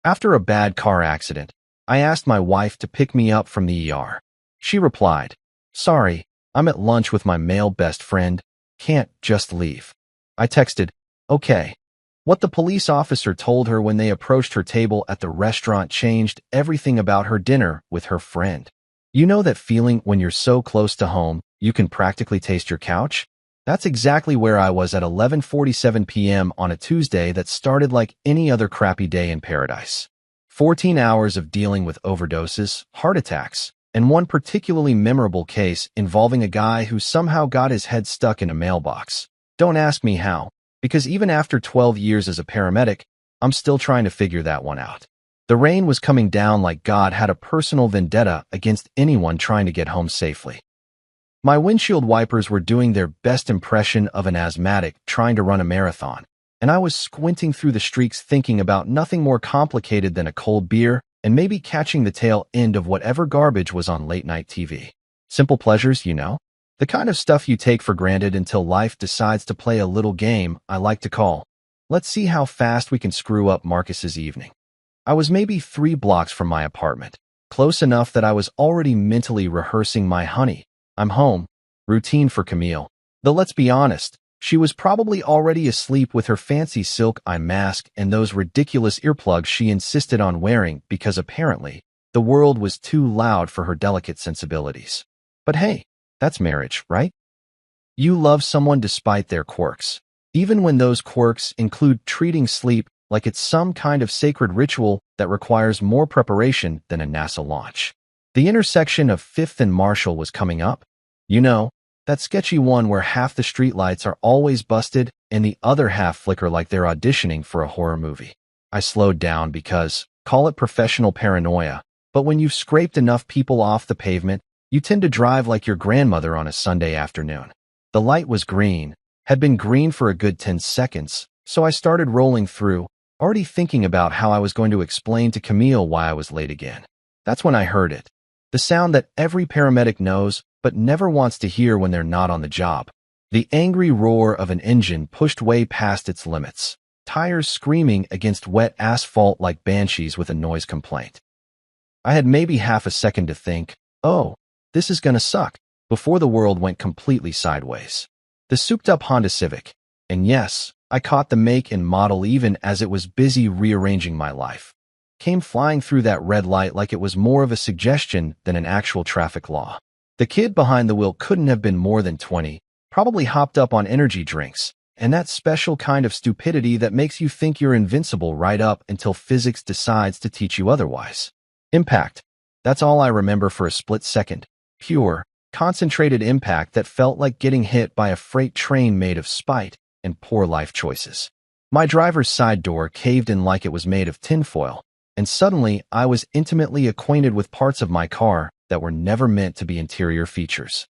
After a bad car accident, I asked my wife to pick me up from the ER. She replied, "Sorry, I'm at lunch with my male best friend. Can't just leave." I texted, "Okay." What the police officer told her when they approached her table at the restaurant changed everything about her dinner with her friend. You know that feeling when you're so close to home, you can practically taste your couch? That's exactly where I was at 11:47 p.m. on a Tuesday that started like any other crappy day in paradise. 14 hours of dealing with overdoses, heart attacks, and one particularly memorable case involving a guy who somehow got his head stuck in a mailbox. Don't ask me how, because even after 12 years as a paramedic, I'm still trying to figure that one out. The rain was coming down like God had a personal vendetta against anyone trying to get home safely. My windshield wipers were doing their best impression of an asthmatic trying to run a marathon, and I was squinting through the streaks thinking about nothing more complicated than a cold beer and maybe catching the tail end of whatever garbage was on late-night TV. Simple pleasures, you know? The kind of stuff you take for granted until life decides to play a little game I like to call, "Let's see how fast we can screw up Marcus's evening." I was maybe 3 blocks from my apartment, close enough that I was already mentally rehearsing my "honey, I'm home" routine for Camille. Though let's be honest, she was probably already asleep with her fancy silk eye mask and those ridiculous earplugs she insisted on wearing because apparently the world was too loud for her delicate sensibilities. But hey, that's marriage, right? You love someone despite their quirks, even when those quirks include treating sleep like it's some kind of sacred ritual that requires more preparation than a NASA launch. The intersection of 5th and Marshall was coming up. You know, that sketchy one where half the streetlights are always busted and the other half flicker like they're auditioning for a horror movie. I slowed down because, call it professional paranoia, but when you've scraped enough people off the pavement, you tend to drive like your grandmother on a Sunday afternoon. The light was green, had been green for a good 10 seconds, so I started rolling through, already thinking about how I was going to explain to Camille why I was late again. That's when I heard it. The sound that every paramedic knows but never wants to hear when they're not on the job. The angry roar of an engine pushed way past its limits, tires screaming against wet asphalt like banshees with a noise complaint. I had maybe half a second to think, "Oh, this is gonna suck," before the world went completely sideways. The souped-up Honda Civic, and yes, I caught the make and model even as it was busy rearranging my life, came flying through that red light like it was more of a suggestion than an actual traffic law. The kid behind the wheel couldn't have been more than 20, probably hopped up on energy drinks, and that special kind of stupidity that makes you think you're invincible right up until physics decides to teach you otherwise. Impact. That's all I remember for a split second. Pure, concentrated impact that felt like getting hit by a freight train made of spite and poor life choices. My driver's side door caved in like it was made of tinfoil, and suddenly I was intimately acquainted with parts of my car that were never meant to be interior features.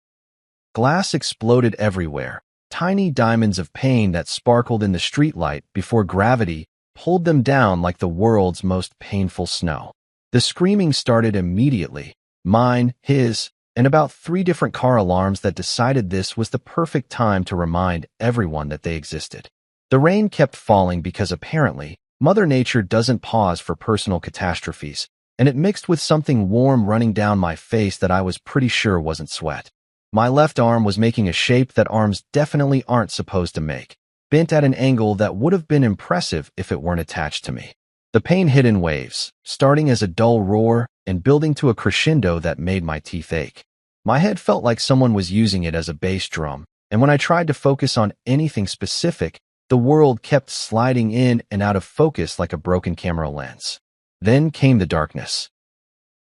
Glass exploded everywhere, tiny diamonds of pain that sparkled in the streetlight before gravity pulled them down like the world's most painful snow. The screaming started immediately, mine, his, and about 3 different car alarms that decided this was the perfect time to remind everyone that they existed. The rain kept falling because apparently, Mother Nature doesn't pause for personal catastrophes, and it mixed with something warm running down my face that I was pretty sure wasn't sweat. My left arm was making a shape that arms definitely aren't supposed to make, bent at an angle that would have been impressive if it weren't attached to me. The pain hit in waves, starting as a dull roar and building to a crescendo that made my teeth ache. My head felt like someone was using it as a bass drum, and when I tried to focus on anything specific, the world kept sliding in and out of focus like a broken camera lens. Then came the darkness.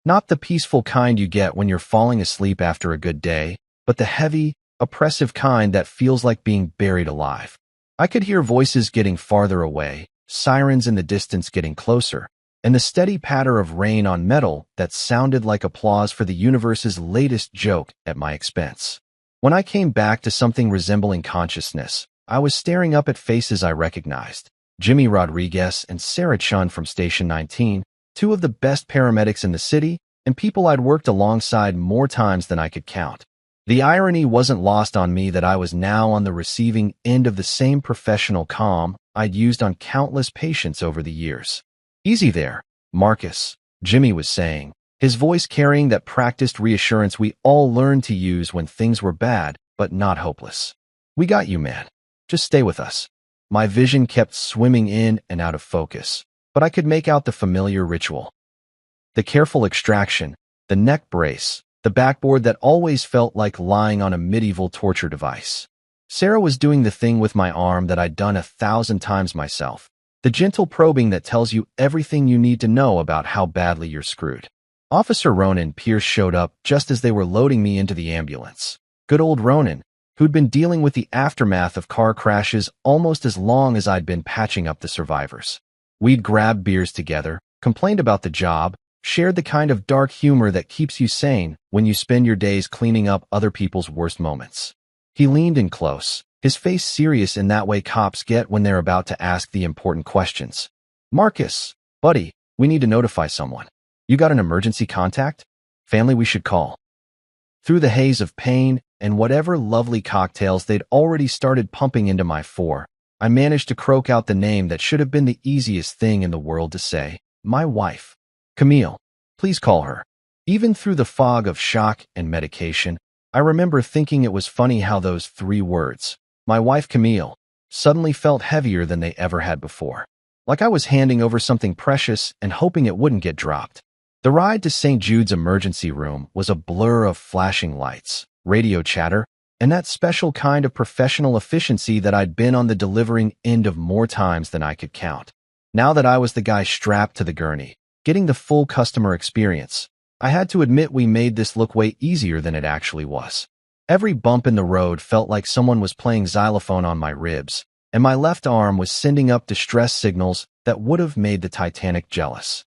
Not the peaceful kind you get when you're falling asleep after a good day, but the heavy, oppressive kind that feels like being buried alive. I could hear voices getting farther away, sirens in the distance getting closer, and the steady patter of rain on metal that sounded like applause for the universe's latest joke at my expense. When I came back to something resembling consciousness, I was staring up at faces I recognized. Jimmy Rodriguez and Sarah Chun from Station 19, 2 of the best paramedics in the city, and people I'd worked alongside more times than I could count. The irony wasn't lost on me that I was now on the receiving end of the same professional calm I'd used on countless patients over the years. "Easy there," Marcus, Jimmy was saying, his voice carrying that practiced reassurance we all learned to use when things were bad, but not hopeless. We got you, man. Just stay with us. My vision kept swimming in and out of focus, but I could make out the familiar ritual. The careful extraction, the neck brace, the backboard that always felt like lying on a medieval torture device. Sarah was doing the thing with my arm that I'd done 1,000 times myself. The gentle probing that tells you everything you need to know about how badly you're screwed. Officer Ronan Pierce showed up just as they were loading me into the ambulance. Good old Ronan, who'd been dealing with the aftermath of car crashes almost as long as I'd been patching up the survivors. We'd grabbed beers together, complained about the job, shared the kind of dark humor that keeps you sane when you spend your days cleaning up other people's worst moments. He leaned in close, his face serious in that way cops get when they're about to ask the important questions. Marcus, buddy, we need to notify someone. You got an emergency contact? Family we should call. Through the haze of pain and whatever lovely cocktails they'd already started pumping into my four, I managed to croak out the name that should have been the easiest thing in the world to say, my wife. Camille, please call her. Even through the fog of shock and medication, I remember thinking it was funny how those 3 words, my wife Camille, suddenly felt heavier than they ever had before. Like I was handing over something precious and hoping it wouldn't get dropped. The ride to St. Jude's emergency room was a blur of flashing lights, radio chatter, and that special kind of professional efficiency that I'd been on the delivering end of more times than I could count. Now that I was the guy strapped to the gurney, getting the full customer experience, I had to admit we made this look way easier than it actually was. Every bump in the road felt like someone was playing xylophone on my ribs, and my left arm was sending up distress signals that would have made the Titanic jealous.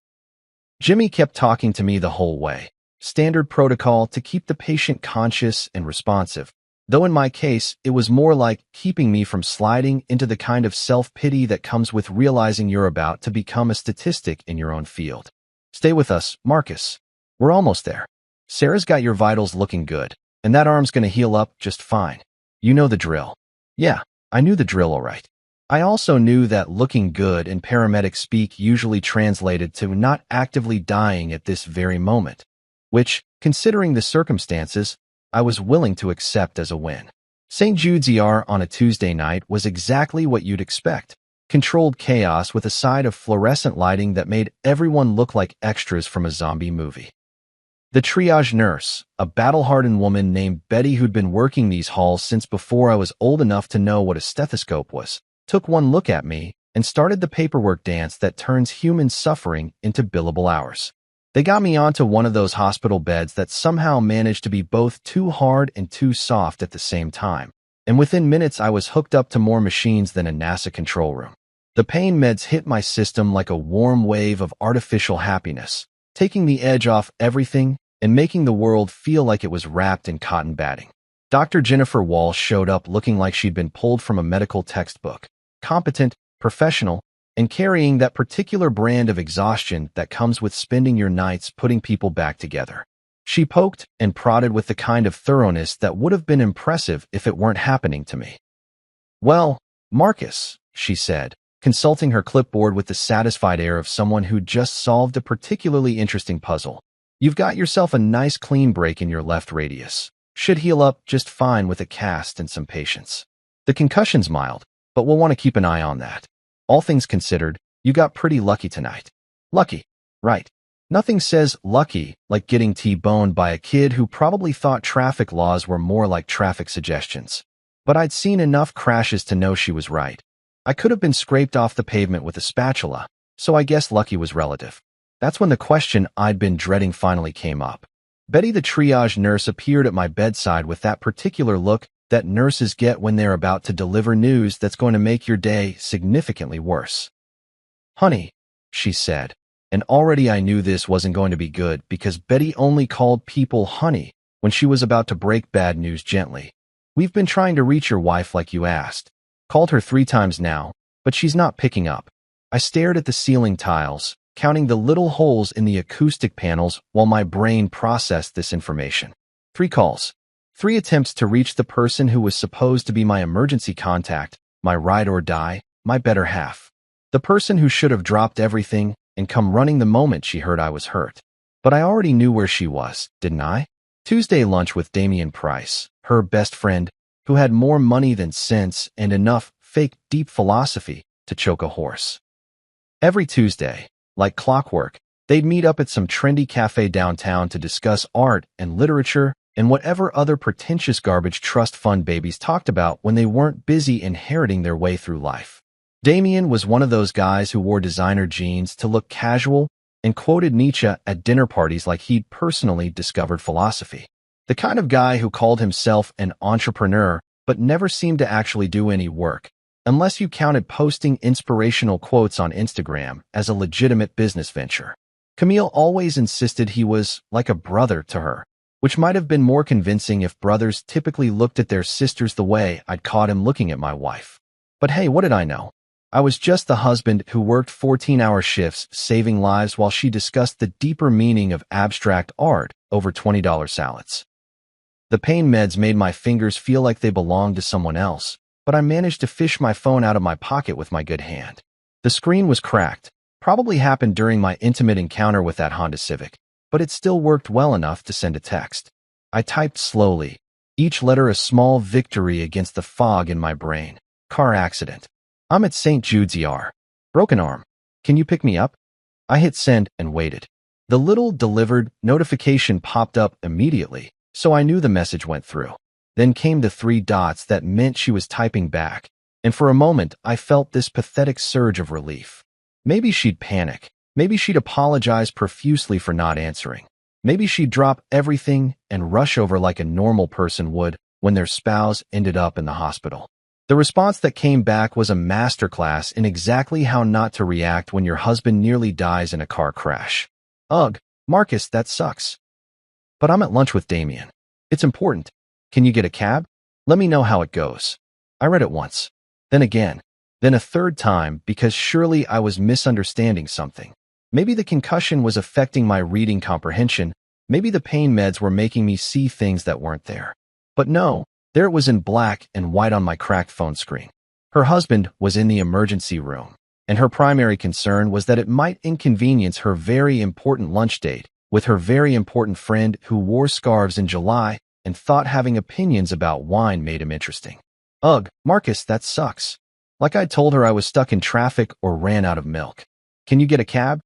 Jimmy kept talking to me the whole way, standard protocol to keep the patient conscious and responsive, though in my case it was more like keeping me from sliding into the kind of self-pity that comes with realizing you're about to become a statistic in your own field. Stay with us, Marcus. We're almost there. Sarah's got your vitals looking good, and that arm's gonna heal up just fine. You know the drill. Yeah, I knew the drill all right. I also knew that looking good in paramedic speak usually translated to not actively dying at this very moment, which, considering the circumstances, I was willing to accept as a win. St. Jude's ER on a Tuesday night was exactly what you'd expect. Controlled chaos with a side of fluorescent lighting that made everyone look like extras from a zombie movie. The triage nurse, a battle-hardened woman named Betty who'd been working these halls since before I was old enough to know what a stethoscope was, took one look at me and started the paperwork dance that turns human suffering into billable hours. They got me onto one of those hospital beds that somehow managed to be both too hard and too soft at the same time, and within minutes I was hooked up to more machines than a NASA control room. The pain meds hit my system like a warm wave of artificial happiness, taking the edge off everything and making the world feel like it was wrapped in cotton batting. Dr. Jennifer Walsh showed up looking like she'd been pulled from a medical textbook, competent, professional, and carrying that particular brand of exhaustion that comes with spending your nights putting people back together. She poked and prodded with the kind of thoroughness that would have been impressive if it weren't happening to me. Well, Marcus, she said, consulting her clipboard with the satisfied air of someone who'd just solved a particularly interesting puzzle. You've got yourself a nice clean break in your left radius. Should heal up just fine with a cast and some patience. The concussion's mild, but we'll want to keep an eye on that. All things considered, you got pretty lucky tonight. Lucky, right. Nothing says lucky like getting T-boned by a kid who probably thought traffic laws were more like traffic suggestions. But I'd seen enough crashes to know she was right. I could have been scraped off the pavement with a spatula, so I guess lucky was relative. That's when the question I'd been dreading finally came up. Betty the triage nurse appeared at my bedside with that particular look that nurses get when they're about to deliver news that's going to make your day significantly worse. Honey, she said, and already I knew this wasn't going to be good because Betty only called people honey when she was about to break bad news gently. We've been trying to reach your wife like you asked. Called her 3 times now, but she's not picking up. I stared at the ceiling tiles, counting the little holes in the acoustic panels while my brain processed this information. 3 calls. 3 attempts to reach the person who was supposed to be my emergency contact, my ride or die, my better half. The person who should have dropped everything, and come running the moment she heard I was hurt. But I already knew where she was, didn't I? Tuesday lunch with Damian Price, her best friend, who had more money than sense and enough fake deep philosophy to choke a horse. Every Tuesday, like clockwork, they'd meet up at some trendy cafe downtown to discuss art and literature and whatever other pretentious garbage trust fund babies talked about when they weren't busy inheriting their way through life. Damien was one of those guys who wore designer jeans to look casual and quoted Nietzsche at dinner parties like he'd personally discovered philosophy. The kind of guy who called himself an entrepreneur but never seemed to actually do any work, unless you counted posting inspirational quotes on Instagram as a legitimate business venture. Camille always insisted he was like a brother to her, which might have been more convincing if brothers typically looked at their sisters the way I'd caught him looking at my wife. But hey, what did I know? I was just the husband who worked 14-hour shifts saving lives while she discussed the deeper meaning of abstract art over $20 salads. The pain meds made my fingers feel like they belonged to someone else, but I managed to fish my phone out of my pocket with my good hand. The screen was cracked, probably happened during my intimate encounter with that Honda Civic, but it still worked well enough to send a text. I typed slowly, each letter a small victory against the fog in my brain. Car accident. I'm at St. Jude's ER. Broken arm. Can you pick me up? I hit send and waited. The little delivered notification popped up immediately, so I knew the message went through. Then came the 3 dots that meant she was typing back, and for a moment I felt this pathetic surge of relief. Maybe she'd panic. Maybe she'd apologize profusely for not answering. Maybe she'd drop everything and rush over like a normal person would when their spouse ended up in the hospital. The response that came back was a masterclass in exactly how not to react when your husband nearly dies in a car crash. Ugh, Marcus, that sucks. But I'm at lunch with Damien. It's important. Can you get a cab? Let me know how it goes. I read it once, then again, then a third time because surely I was misunderstanding something. Maybe the concussion was affecting my reading comprehension. Maybe the pain meds were making me see things that weren't there. But no. There it was in black and white on my cracked phone screen. Her husband was in the emergency room, and her primary concern was that it might inconvenience her very important lunch date with her very important friend who wore scarves in July and thought having opinions about wine made him interesting. Ugh, Marcus, that sucks. Like I'd told her I was stuck in traffic or ran out of milk. Can you get a cab?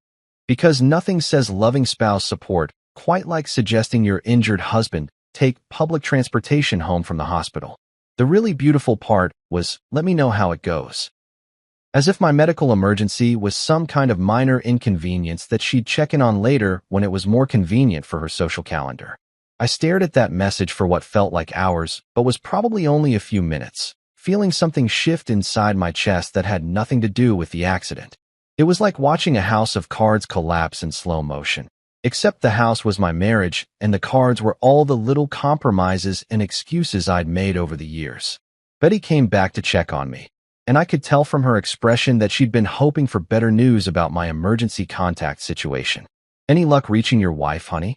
Because nothing says loving spouse support quite like suggesting your injured husband take public transportation home from the hospital. The really beautiful part was, let me know how it goes. As if my medical emergency was some kind of minor inconvenience that she'd check in on later when it was more convenient for her social calendar. I stared at that message for what felt like hours, but was probably only a few minutes, feeling something shift inside my chest that had nothing to do with the accident. It was like watching a house of cards collapse in slow motion. Except the house was my marriage, and the cards were all the little compromises and excuses I'd made over the years. Betty came back to check on me, and I could tell from her expression that she'd been hoping for better news about my emergency contact situation. Any luck reaching your wife, honey?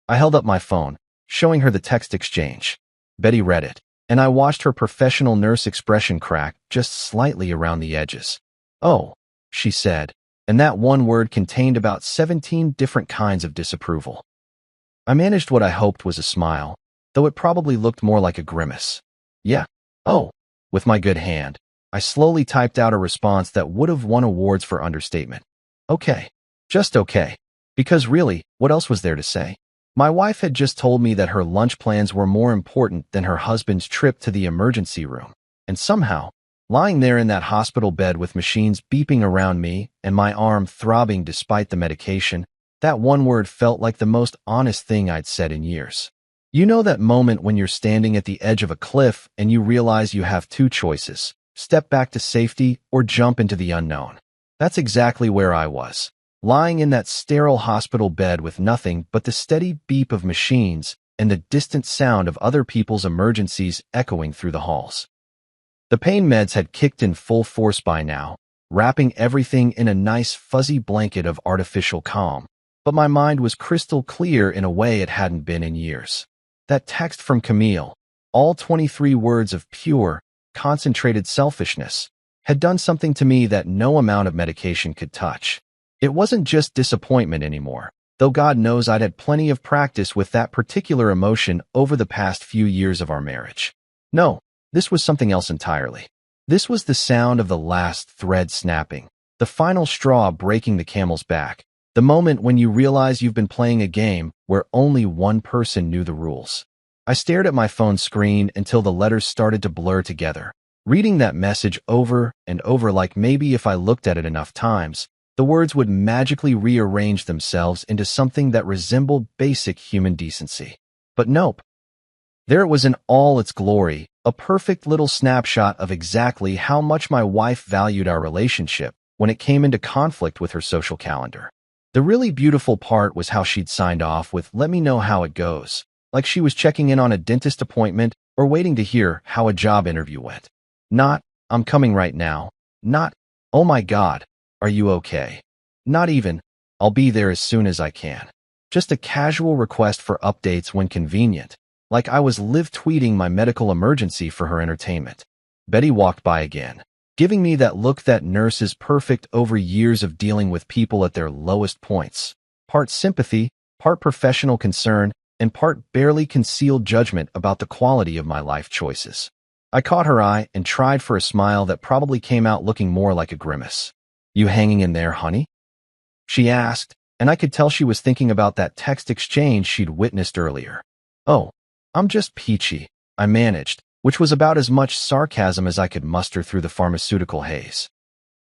I held up my phone, showing her the text exchange. Betty read it, and I watched her professional nurse expression crack just slightly around the edges. Oh, she said. And that one word contained about 17 different kinds of disapproval. I managed what I hoped was a smile, though it probably looked more like a grimace. Yeah. Oh. With my good hand, I slowly typed out a response that would have won awards for understatement. Okay. Just okay. Because really, what else was there to say? My wife had just told me that her lunch plans were more important than her husband's trip to the emergency room, and somehow, lying there in that hospital bed with machines beeping around me and my arm throbbing despite the medication, that one word felt like the most honest thing I'd said in years. You know that moment when you're standing at the edge of a cliff and you realize you have 2 choices, step back to safety or jump into the unknown. That's exactly where I was, lying in that sterile hospital bed with nothing but the steady beep of machines and the distant sound of other people's emergencies echoing through the halls. The pain meds had kicked in full force by now, wrapping everything in a nice fuzzy blanket of artificial calm, but my mind was crystal clear in a way it hadn't been in years. That text from Camille, all 23 words of pure, concentrated selfishness, had done something to me that no amount of medication could touch. It wasn't just disappointment anymore, though God knows I'd had plenty of practice with that particular emotion over the past few years of our marriage. No, this was something else entirely. This was the sound of the last thread snapping, the final straw breaking the camel's back, the moment when you realize you've been playing a game where only one person knew the rules. I stared at my phone screen until the letters started to blur together, reading that message over and over like maybe if I looked at it enough times, the words would magically rearrange themselves into something that resembled basic human decency. But nope. There it was in all its glory, a perfect little snapshot of exactly how much my wife valued our relationship when it came into conflict with her social calendar. The really beautiful part was how she'd signed off with "let me know how it goes," like she was checking in on a dentist appointment or waiting to hear how a job interview went. Not, "I'm coming right now." Not, "Oh my God, are you okay?" Not even, "I'll be there as soon as I can." Just a casual request for updates when convenient, like I was live tweeting my medical emergency for her entertainment. Betty walked by again, giving me that look that nurses perfect over years of dealing with people at their lowest points. Part sympathy, part professional concern, and part barely concealed judgment about the quality of my life choices. I caught her eye and tried for a smile that probably came out looking more like a grimace. "You hanging in there, honey?" she asked, and I could tell she was thinking about that text exchange she'd witnessed earlier. "Oh, I'm just peachy," I managed, which was about as much sarcasm as I could muster through the pharmaceutical haze.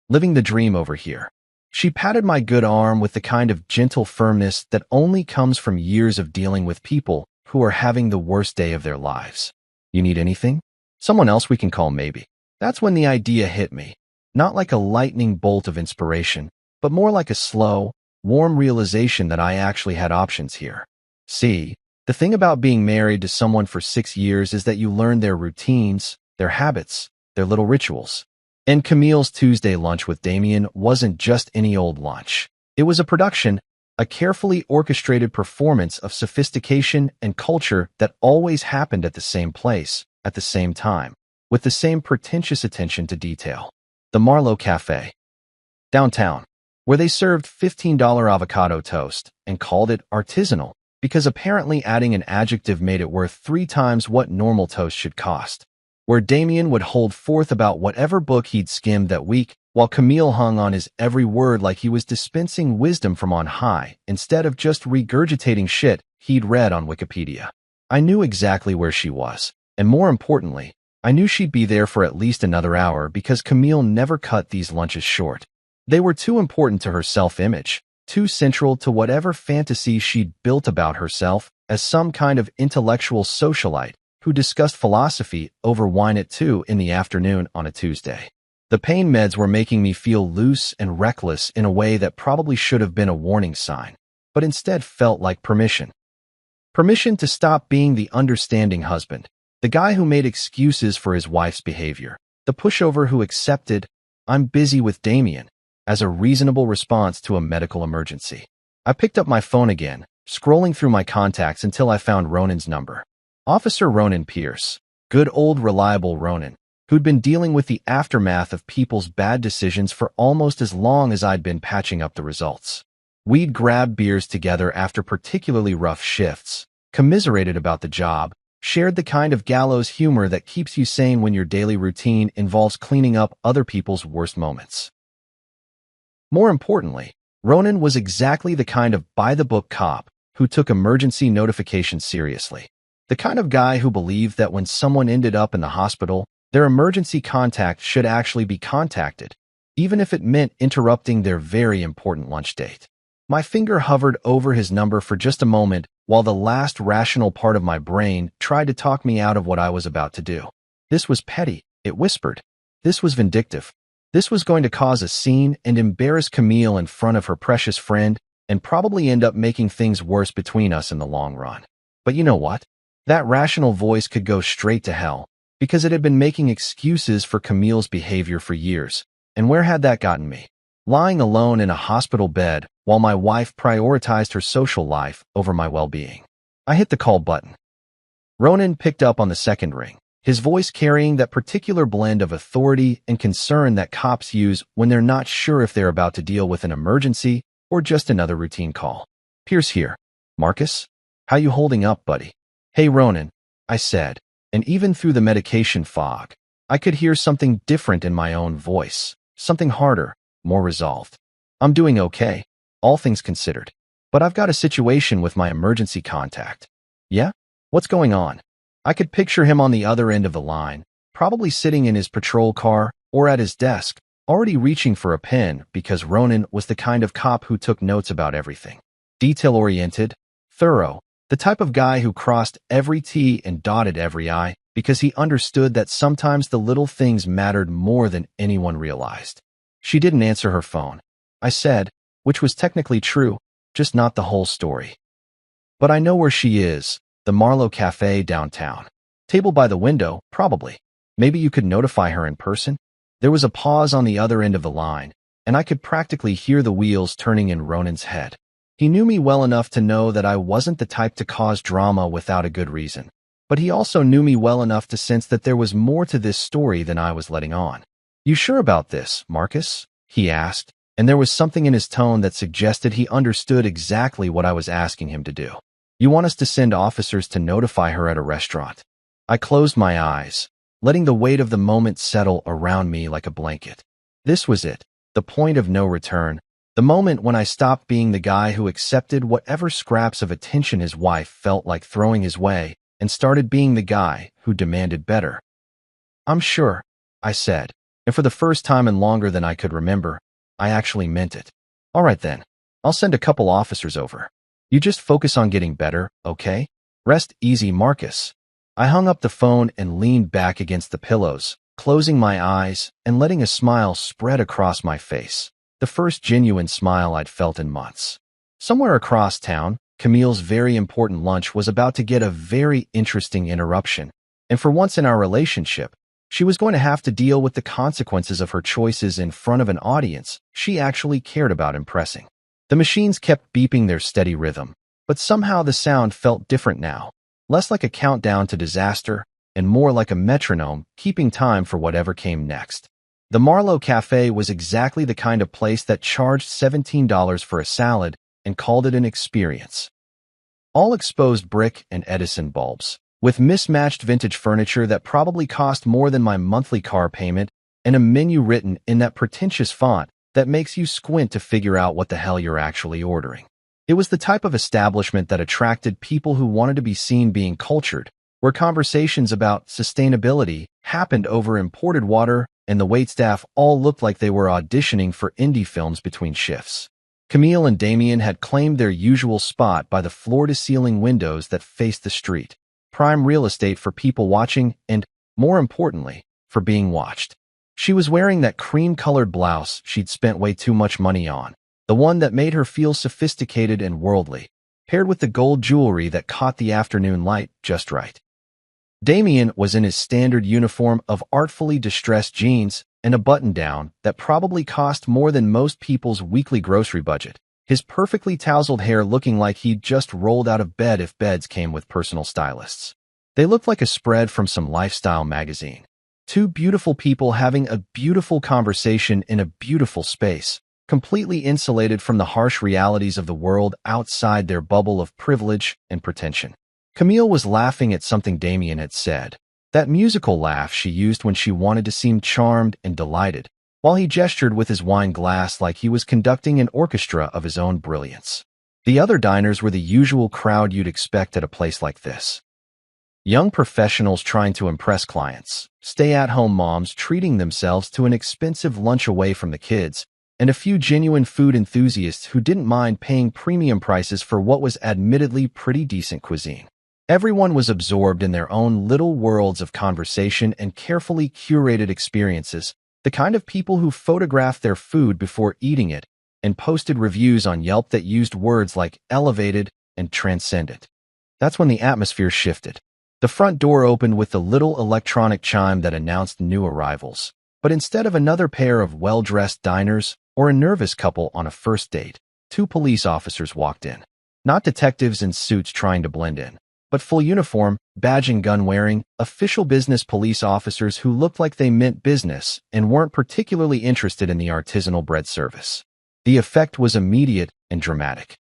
"Living the dream over here." She patted my good arm with the kind of gentle firmness that only comes from years of dealing with people who are having the worst day of their lives. "You need anything? Someone else we can call maybe." That's when the idea hit me, not like a lightning bolt of inspiration, but more like a slow, warm realization that I actually had options here. See, the thing about being married to someone for 6 years is that you learn their routines, their habits, their little rituals. And Camille's Tuesday lunch with Damien wasn't just any old lunch. It was a production, a carefully orchestrated performance of sophistication and culture that always happened at the same place, at the same time, with the same pretentious attention to detail. The Marlowe Cafe, downtown, where they served $15 avocado toast and called it artisanal, because apparently adding an adjective made it worth 3 times what normal toast should cost. Where Damien would hold forth about whatever book he'd skimmed that week, while Camille hung on his every word like he was dispensing wisdom from on high, instead of just regurgitating shit he'd read on Wikipedia. I knew exactly where she was, and more importantly, I knew she'd be there for at least another hour because Camille never cut these lunches short. They were too important to her self-image, too central to whatever fantasy she'd built about herself as some kind of intellectual socialite who discussed philosophy over wine at 2 in the afternoon on a Tuesday. The pain meds were making me feel loose and reckless in a way that probably should have been a warning sign, but instead felt like permission. Permission to stop being the understanding husband, the guy who made excuses for his wife's behavior, the pushover who accepted, "I'm busy with Damien," as a reasonable response to a medical emergency. I picked up my phone again, scrolling through my contacts until I found Ronan's number. Officer Ronan Pierce, good old reliable Ronan, who'd been dealing with the aftermath of people's bad decisions for almost as long as I'd been patching up the results. We'd grabbed beers together after particularly rough shifts, commiserated about the job, shared the kind of gallows humor that keeps you sane when your daily routine involves cleaning up other people's worst moments. More importantly, Ronan was exactly the kind of by-the-book cop who took emergency notifications seriously. The kind of guy who believed that when someone ended up in the hospital, their emergency contact should actually be contacted, even if it meant interrupting their very important lunch date. My finger hovered over his number for just a moment while the last rational part of my brain tried to talk me out of what I was about to do. This was petty, it whispered. This was vindictive. This was going to cause a scene and embarrass Camille in front of her precious friend and probably end up making things worse between us in the long run. But you know what? That rational voice could go straight to hell, because it had been making excuses for Camille's behavior for years. And where had that gotten me? Lying alone in a hospital bed while my wife prioritized her social life over my well-being. I hit the call button. Ronan picked up on the second ring, his voice carrying that particular blend of authority and concern that cops use when they're not sure if they're about to deal with an emergency or just another routine call. "Pierce here. Marcus? How you holding up, buddy?" "Hey, Ronan," I said, and even through the medication fog, I could hear something different in my own voice, something harder, more resolved. "I'm doing okay, all things considered. But I've got a situation with my emergency contact." "Yeah? What's going on?" I could picture him on the other end of the line, probably sitting in his patrol car or at his desk, already reaching for a pen because Ronan was the kind of cop who took notes about everything. Detail-oriented, thorough, the type of guy who crossed every T and dotted every I because he understood that sometimes the little things mattered more than anyone realized. "She didn't answer her phone," I said, which was technically true, just not the whole story. "But I know where she is, the Marlowe Cafe downtown. Table by the window, probably. Maybe you could notify her in person?" There was a pause on the other end of the line, and I could practically hear the wheels turning in Ronan's head. He knew me well enough to know that I wasn't the type to cause drama without a good reason. But he also knew me well enough to sense that there was more to this story than I was letting on. "You sure about this, Marcus?" he asked, and there was something in his tone that suggested he understood exactly what I was asking him to do. "You want us to send officers to notify her at a restaurant?" I closed my eyes, letting the weight of the moment settle around me like a blanket. This was it, the point of no return, the moment when I stopped being the guy who accepted whatever scraps of attention his wife felt like throwing his way and started being the guy who demanded better. "I'm sure," I said, and for the first time in longer than I could remember, I actually meant it. "All right then, I'll send a couple officers over. You just focus on getting better, okay? Rest easy, Marcus." I hung up the phone and leaned back against the pillows, closing my eyes and letting a smile spread across my face, the first genuine smile I'd felt in months. Somewhere across town, Camille's very important lunch was about to get a very interesting interruption, and for once in our relationship, she was going to have to deal with the consequences of her choices in front of an audience she actually cared about impressing. The machines kept beeping their steady rhythm, but somehow the sound felt different now, less like a countdown to disaster and more like a metronome keeping time for whatever came next. The Marlowe Cafe was exactly the kind of place that charged $17 for a salad and called it an experience. All exposed brick and Edison bulbs, with mismatched vintage furniture that probably cost more than my monthly car payment, and a menu written in that pretentious font that makes you squint to figure out what the hell you're actually ordering. It was the type of establishment that attracted people who wanted to be seen being cultured, where conversations about sustainability happened over imported water and the waitstaff all looked like they were auditioning for indie films between shifts. Camille and Damien had claimed their usual spot by the floor-to-ceiling windows that faced the street, prime real estate for people watching and, more importantly, for being watched. She was wearing that cream-colored blouse she'd spent way too much money on, the one that made her feel sophisticated and worldly, paired with the gold jewelry that caught the afternoon light just right. Damien was in his standard uniform of artfully distressed jeans and a button-down that probably cost more than most people's weekly grocery budget, his perfectly tousled hair looking like he'd just rolled out of bed if beds came with personal stylists. They looked like a spread from some lifestyle magazine. Two beautiful people having a beautiful conversation in a beautiful space, completely insulated from the harsh realities of the world outside their bubble of privilege and pretension. Camille was laughing at something Damien had said, that musical laugh she used when she wanted to seem charmed and delighted, while he gestured with his wine glass like he was conducting an orchestra of his own brilliance. The other diners were the usual crowd you'd expect at a place like this. Young professionals trying to impress clients, stay-at-home moms treating themselves to an expensive lunch away from the kids, and a few genuine food enthusiasts who didn't mind paying premium prices for what was admittedly pretty decent cuisine. Everyone was absorbed in their own little worlds of conversation and carefully curated experiences, the kind of people who photographed their food before eating it and posted reviews on Yelp that used words like elevated and transcendent. That's when the atmosphere shifted. The front door opened with the little electronic chime that announced new arrivals. But instead of another pair of well-dressed diners or a nervous couple on a first date, two police officers walked in. Not detectives in suits trying to blend in, but full uniform, badge and gun wearing, official business police officers who looked like they meant business and weren't particularly interested in the artisanal bread service. The effect was immediate and dramatic.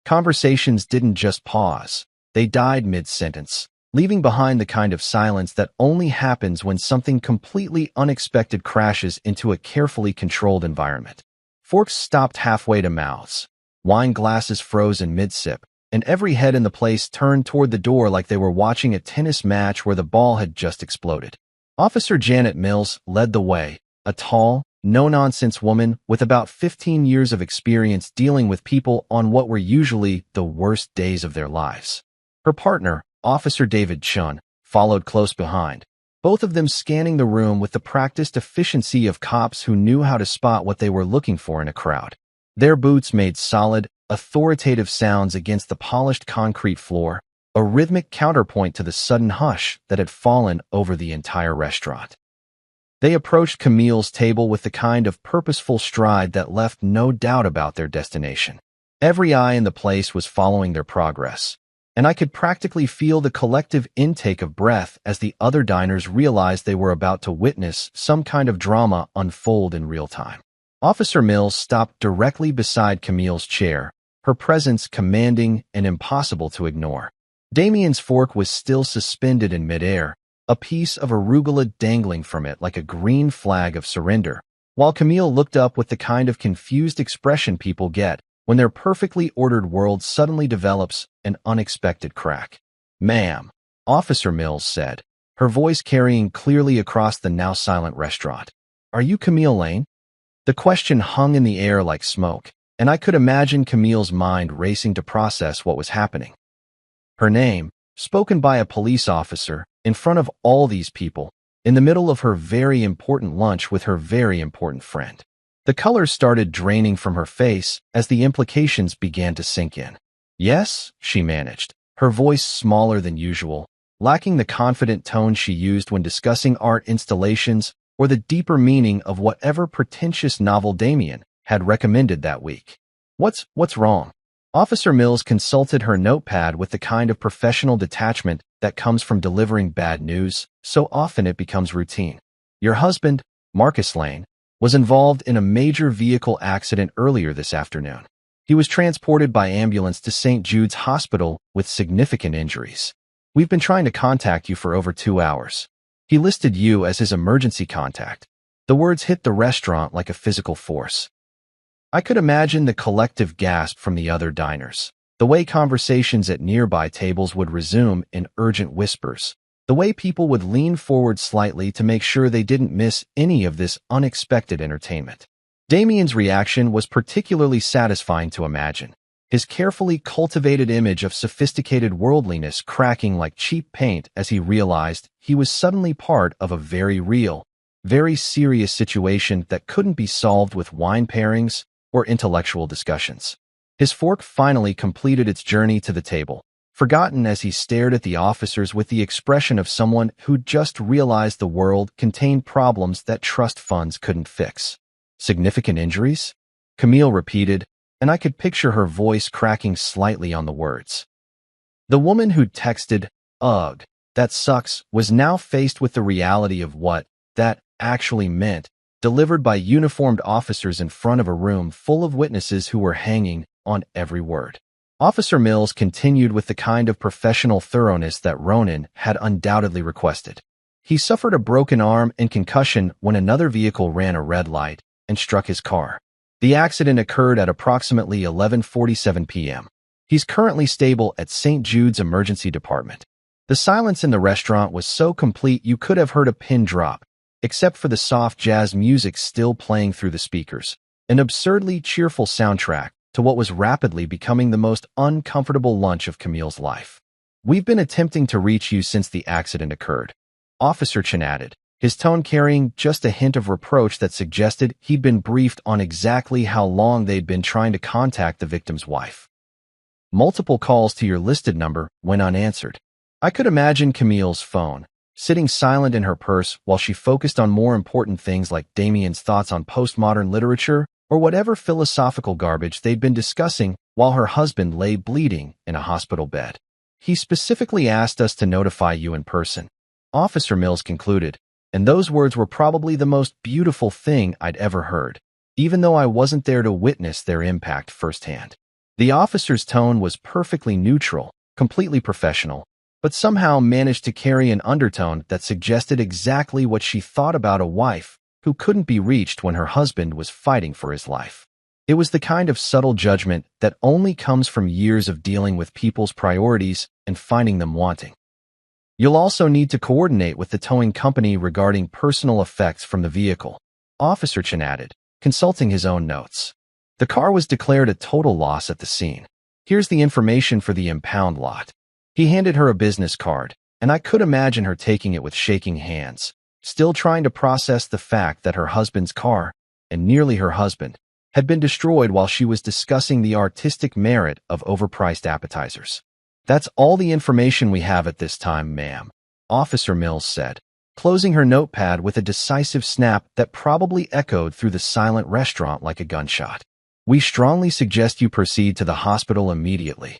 Conversations didn't just pause, they died mid-sentence, leaving behind the kind of silence that only happens when something completely unexpected crashes into a carefully controlled environment. Forks stopped halfway to mouths. Wine glasses froze in mid-sip, and every head in the place turned toward the door like they were watching a tennis match where the ball had just exploded. Officer Janet Mills led the way, a tall, no-nonsense woman with about 15 years of experience dealing with people on what were usually the worst days of their lives. Her partner, Officer David Chun, followed close behind, both of them scanning the room with the practiced efficiency of cops who knew how to spot what they were looking for in a crowd. Their boots made solid, authoritative sounds against the polished concrete floor, a rhythmic counterpoint to the sudden hush that had fallen over the entire restaurant. They approached Camille's table with the kind of purposeful stride that left no doubt about their destination. Every eye in the place was following their progress, and I could practically feel the collective intake of breath as the other diners realized they were about to witness some kind of drama unfold in real time. Officer Mills stopped directly beside Camille's chair, her presence commanding and impossible to ignore. Damien's fork was still suspended in midair, a piece of arugula dangling from it like a green flag of surrender, while Camille looked up with the kind of confused expression people get when their perfectly ordered world suddenly develops an unexpected crack. "Ma'am," Officer Mills said, her voice carrying clearly across the now silent restaurant. "Are you Camille Lane?" The question hung in the air like smoke, and I could imagine Camille's mind racing to process what was happening. Her name, spoken by a police officer, in front of all these people, in the middle of her very important lunch with her very important friend. The color started draining from her face as the implications began to sink in. "Yes," she managed, her voice smaller than usual, lacking the confident tone she used when discussing art installations or the deeper meaning of whatever pretentious novel Damien had recommended that week. What's wrong?" Officer Mills consulted her notepad with the kind of professional detachment that comes from delivering bad news, so often it becomes routine. "Your husband, Marcus Lane, was involved in a major vehicle accident earlier this afternoon. He was transported by ambulance to St. Jude's Hospital with significant injuries. We've been trying to contact you for over 2 hours. He listed you as his emergency contact." The words hit the restaurant like a physical force. I could imagine the collective gasp from the other diners, the way conversations at nearby tables would resume in urgent whispers, the way people would lean forward slightly to make sure they didn't miss any of this unexpected entertainment. Damien's reaction was particularly satisfying to imagine, his carefully cultivated image of sophisticated worldliness cracking like cheap paint as he realized he was suddenly part of a very real, very serious situation that couldn't be solved with wine pairings or intellectual discussions. His fork finally completed its journey to the table, forgotten as he stared at the officers with the expression of someone who'd just realized the world contained problems that trust funds couldn't fix. "Significant injuries?" Camille repeated, and I could picture her voice cracking slightly on the words. The woman who'd texted, "Ugh, that sucks," was now faced with the reality of what that actually meant, delivered by uniformed officers in front of a room full of witnesses who were hanging on every word. Officer Mills continued with the kind of professional thoroughness that Ronan had undoubtedly requested. He suffered a broken arm and concussion when another vehicle ran a red light and struck his car. The accident occurred at approximately 11:47 p.m. He's currently stable at St. Jude's Emergency Department. The silence in the restaurant was so complete you could have heard a pin drop, except for the soft jazz music still playing through the speakers, an absurdly cheerful soundtrack to what was rapidly becoming the most uncomfortable lunch of Camille's life. "We've been attempting to reach you since the accident occurred," Officer Chen added, his tone carrying just a hint of reproach that suggested he'd been briefed on exactly how long they'd been trying to contact the victim's wife. "Multiple calls to your listed number went unanswered." I could imagine Camille's phone, sitting silent in her purse while she focused on more important things like Damien's thoughts on postmodern literature or whatever philosophical garbage they'd been discussing while her husband lay bleeding in a hospital bed. He specifically asked us to notify you in person," Officer Mills concluded, and those words were probably the most beautiful thing I'd ever heard, even though I wasn't there to witness their impact firsthand. The officer's tone was perfectly neutral, completely professional, but somehow managed to carry an undertone that suggested exactly what she thought about a wife who couldn't be reached when her husband was fighting for his life. It was the kind of subtle judgment that only comes from years of dealing with people's priorities and finding them wanting. "You'll also need to coordinate with the towing company regarding personal effects from the vehicle," Officer Chen added, consulting his own notes. "The car was declared a total loss at the scene. Here's the information for the impound lot." He handed her a business card, and I could imagine her taking it with shaking hands, still trying to process the fact that her husband's car, and nearly her husband, had been destroyed while she was discussing the artistic merit of overpriced appetizers. "That's all the information we have at this time, ma'am," Officer Mills said, closing her notepad with a decisive snap that probably echoed through the silent restaurant like a gunshot. "We strongly suggest you proceed to the hospital immediately."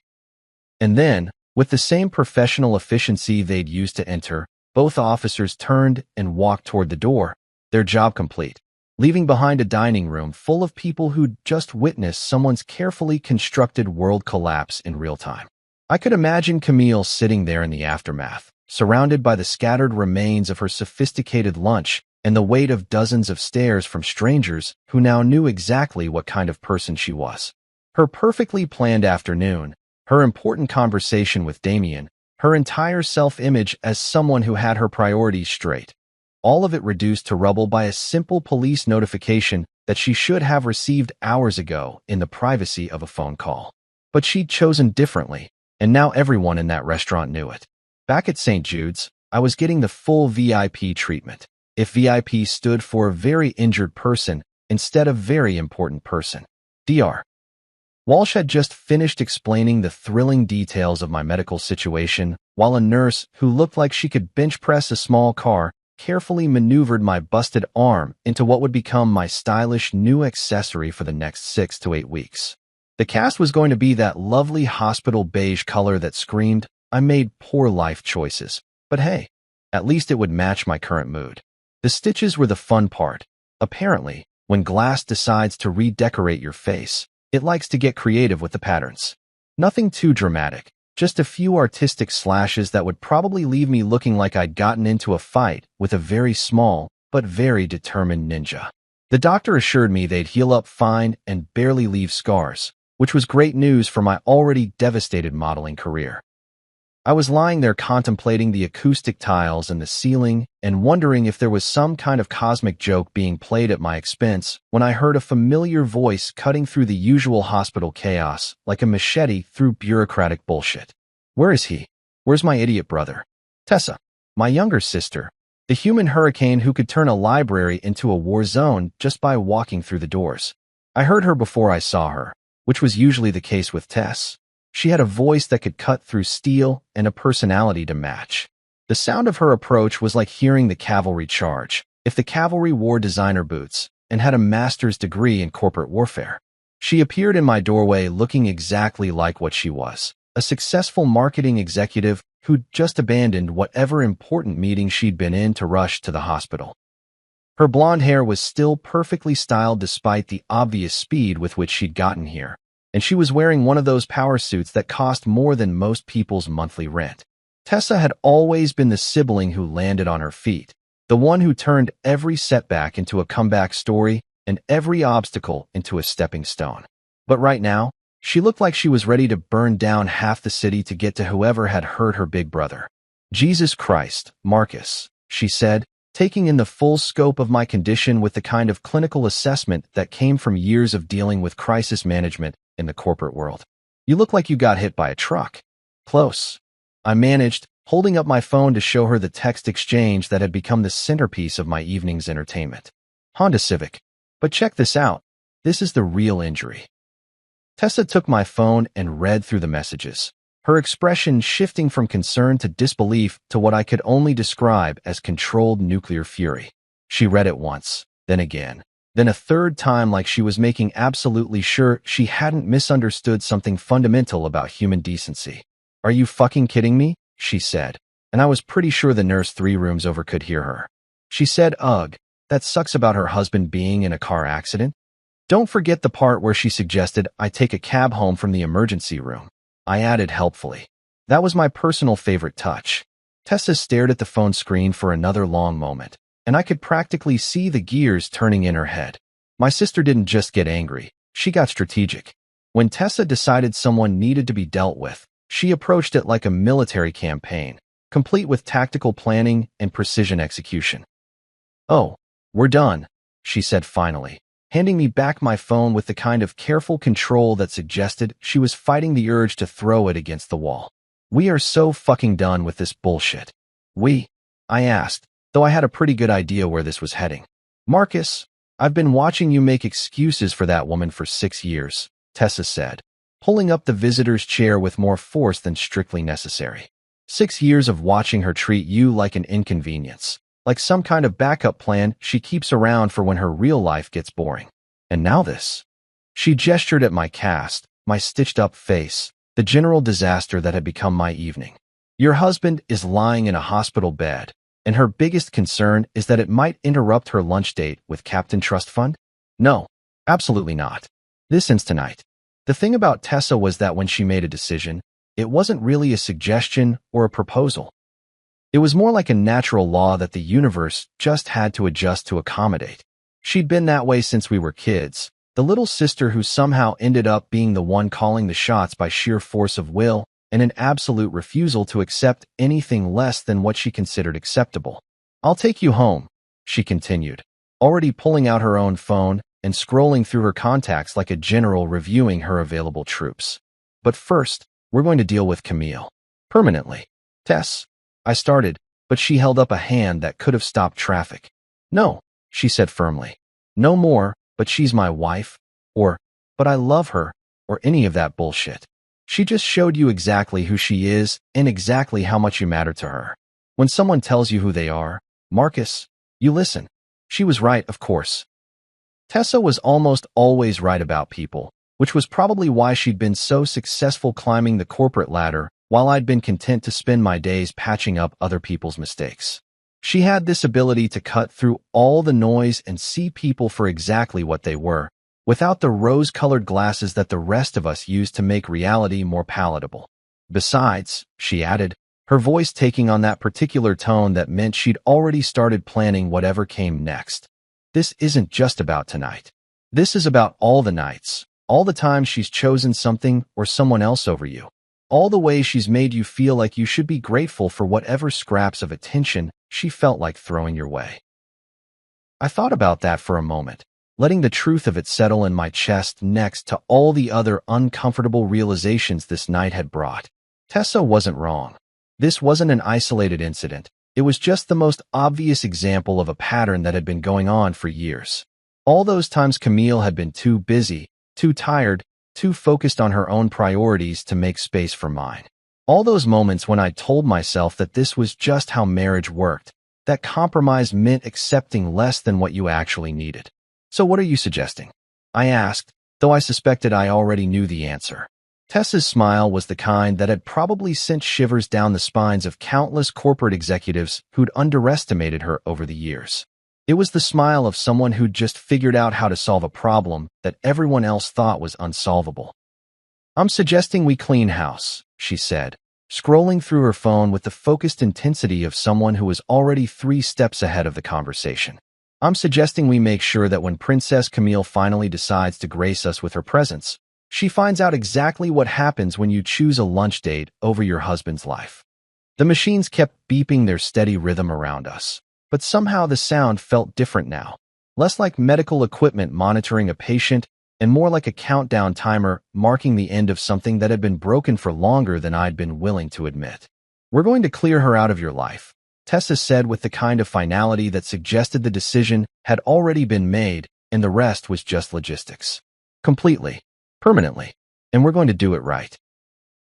And then, with the same professional efficiency they'd used to enter, both officers turned and walked toward the door, their job complete, leaving behind a dining room full of people who'd just witnessed someone's carefully constructed world collapse in real time. I could imagine Camille sitting there in the aftermath, surrounded by the scattered remains of her sophisticated lunch and the weight of dozens of stares from strangers who now knew exactly what kind of person she was. Her perfectly planned afternoon, her important conversation with Damien, her entire self-image as someone who had her priorities straight. All of it reduced to rubble by a simple police notification that she should have received hours ago in the privacy of a phone call. But she'd chosen differently, and now everyone in that restaurant knew it. Back at St. Jude's, I was getting the full VIP treatment. If VIP stood for a very injured person instead of very important person. Dr. Walsh had just finished explaining the thrilling details of my medical situation, while a nurse who looked like she could bench press a small car carefully maneuvered my busted arm into what would become my stylish new accessory for the next 6 to 8 weeks. The cast was going to be that lovely hospital beige color that screamed, I made poor life choices. But hey, at least it would match my current mood. The stitches were the fun part. Apparently, when glass decides to redecorate your face, it likes to get creative with the patterns. Nothing too dramatic, just a few artistic slashes that would probably leave me looking like I'd gotten into a fight with a very small but very determined ninja. The doctor assured me they'd heal up fine and barely leave scars, which was great news for my already devastated modeling career. I was lying there contemplating the acoustic tiles and the ceiling and wondering if there was some kind of cosmic joke being played at my expense when I heard a familiar voice cutting through the usual hospital chaos like a machete through bureaucratic bullshit. Where is he? Where's my idiot brother? Tessa, my younger sister, the human hurricane who could turn a library into a war zone just by walking through the doors. I heard her before I saw her, which was usually the case with Tess. She had a voice that could cut through steel and a personality to match. The sound of her approach was like hearing the cavalry charge, if the cavalry wore designer boots and had a master's degree in corporate warfare. She appeared in my doorway looking exactly like what she was, a successful marketing executive who'd just abandoned whatever important meeting she'd been in to rush to the hospital. Her blonde hair was still perfectly styled despite the obvious speed with which she'd gotten here, and she was wearing one of those power suits that cost more than most people's monthly rent. Tessa had always been the sibling who landed on her feet, the one who turned every setback into a comeback story and every obstacle into a stepping stone. But right now, she looked like she was ready to burn down half the city to get to whoever had hurt her big brother. Jesus Christ, Marcus, she said, taking in the full scope of my condition with the kind of clinical assessment that came from years of dealing with crisis management in the corporate world. You look like you got hit by a truck. Close. I managed, holding up my phone to show her the text exchange that had become the centerpiece of my evening's entertainment. Honda Civic. But check this out. This is the real injury. Tessa took my phone and read through the messages, her expression shifting from concern to disbelief to what I could only describe as controlled nuclear fury. She read it once, then again, then a third time like she was making absolutely sure she hadn't misunderstood something fundamental about human decency. Are you fucking kidding me? She said, and I was pretty sure the nurse 3 rooms over could hear her. She said, ugh, that sucks about her husband being in a car accident. Don't forget the part where she suggested I take a cab home from the emergency room. I added helpfully. That was my personal favorite touch. Tessa stared at the phone screen for another long moment, and I could practically see the gears turning in her head. My sister didn't just get angry, she got strategic. When Tessa decided someone needed to be dealt with, she approached it like a military campaign, complete with tactical planning and precision execution. Oh, we're done, she said finally, handing me back my phone with the kind of careful control that suggested she was fighting the urge to throw it against the wall. We are so fucking done with this bullshit. I asked, though I had a pretty good idea where this was heading. Marcus, I've been watching you make excuses for that woman for 6 years, Tessa said, pulling up the visitor's chair with more force than strictly necessary. 6 years of watching her treat you like an inconvenience, like some kind of backup plan she keeps around for when her real life gets boring. And now this. She gestured at my cast, my stitched-up face, the general disaster that had become my evening. Your husband is lying in a hospital bed, and her biggest concern is that it might interrupt her lunch date with Captain Trust Fund? No, absolutely not. This ends tonight. The thing about Tessa was that when she made a decision, it wasn't really a suggestion or a proposal. It was more like a natural law that the universe just had to adjust to accommodate. She'd been that way since we were kids, the little sister who somehow ended up being the one calling the shots by sheer force of will and an absolute refusal to accept anything less than what she considered acceptable. I'll take you home, she continued, already pulling out her own phone and scrolling through her contacts like a general reviewing her available troops. But first, we're going to deal with Camille. Permanently. Tess, I started, but she held up a hand that could have stopped traffic. No, she said firmly. No more, but she's my wife, or, but I love her, or any of that bullshit. She just showed you exactly who she is and exactly how much you matter to her. When someone tells you who they are, Marcus, you listen. She was right, of course. Tessa was almost always right about people, which was probably why she'd been so successful climbing the corporate ladder while I'd been content to spend my days patching up other people's mistakes. She had this ability to cut through all the noise and see people for exactly what they were, without the rose-colored glasses that the rest of us use to make reality more palatable. Besides, she added, her voice taking on that particular tone that meant she'd already started planning whatever came next. This isn't just about tonight. This is about all the nights, all the times she's chosen something or someone else over you, all the ways she's made you feel like you should be grateful for whatever scraps of attention she felt like throwing your way. I thought about that for a moment, letting the truth of it settle in my chest next to all the other uncomfortable realizations this night had brought. Tessa wasn't wrong. This wasn't an isolated incident. It was just the most obvious example of a pattern that had been going on for years. All those times Camille had been too busy, too tired, too focused on her own priorities to make space for mine. All those moments when I told myself that this was just how marriage worked, that compromise meant accepting less than what you actually needed. So what are you suggesting? I asked, though I suspected I already knew the answer. Tessa's smile was the kind that had probably sent shivers down the spines of countless corporate executives who'd underestimated her over the years. It was the smile of someone who'd just figured out how to solve a problem that everyone else thought was unsolvable. I'm suggesting we clean house, she said, scrolling through her phone with the focused intensity of someone who was already 3 steps ahead of the conversation. I'm suggesting we make sure that when Princess Camille finally decides to grace us with her presence, she finds out exactly what happens when you choose a lunch date over your husband's life. The machines kept beeping their steady rhythm around us, but somehow the sound felt different now, less like medical equipment monitoring a patient and more like a countdown timer marking the end of something that had been broken for longer than I'd been willing to admit. We're going to clear her out of your life, Tessa said with the kind of finality that suggested the decision had already been made and the rest was just logistics. Completely. Permanently. And we're going to do it right.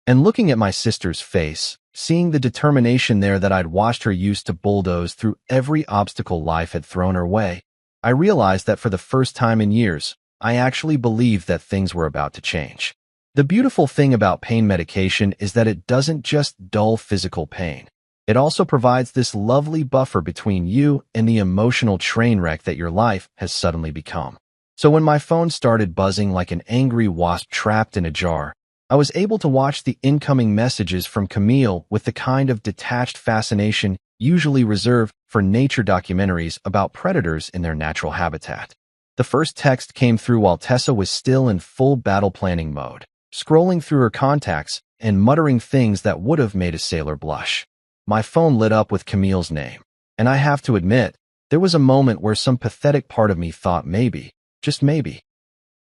And looking at my sister's face, seeing the determination there that I'd watched her use to bulldoze through every obstacle life had thrown her way, I realized that for the first time in years, I actually believed that things were about to change. The beautiful thing about pain medication is that it doesn't just dull physical pain. It also provides this lovely buffer between you and the emotional train wreck that your life has suddenly become. So when my phone started buzzing like an angry wasp trapped in a jar, I was able to watch the incoming messages from Camille with the kind of detached fascination usually reserved for nature documentaries about predators in their natural habitat. The first text came through while Tessa was still in full battle planning mode, scrolling through her contacts and muttering things that would have made a sailor blush. My phone lit up with Camille's name, and I have to admit, there was a moment where some pathetic part of me thought maybe, just maybe,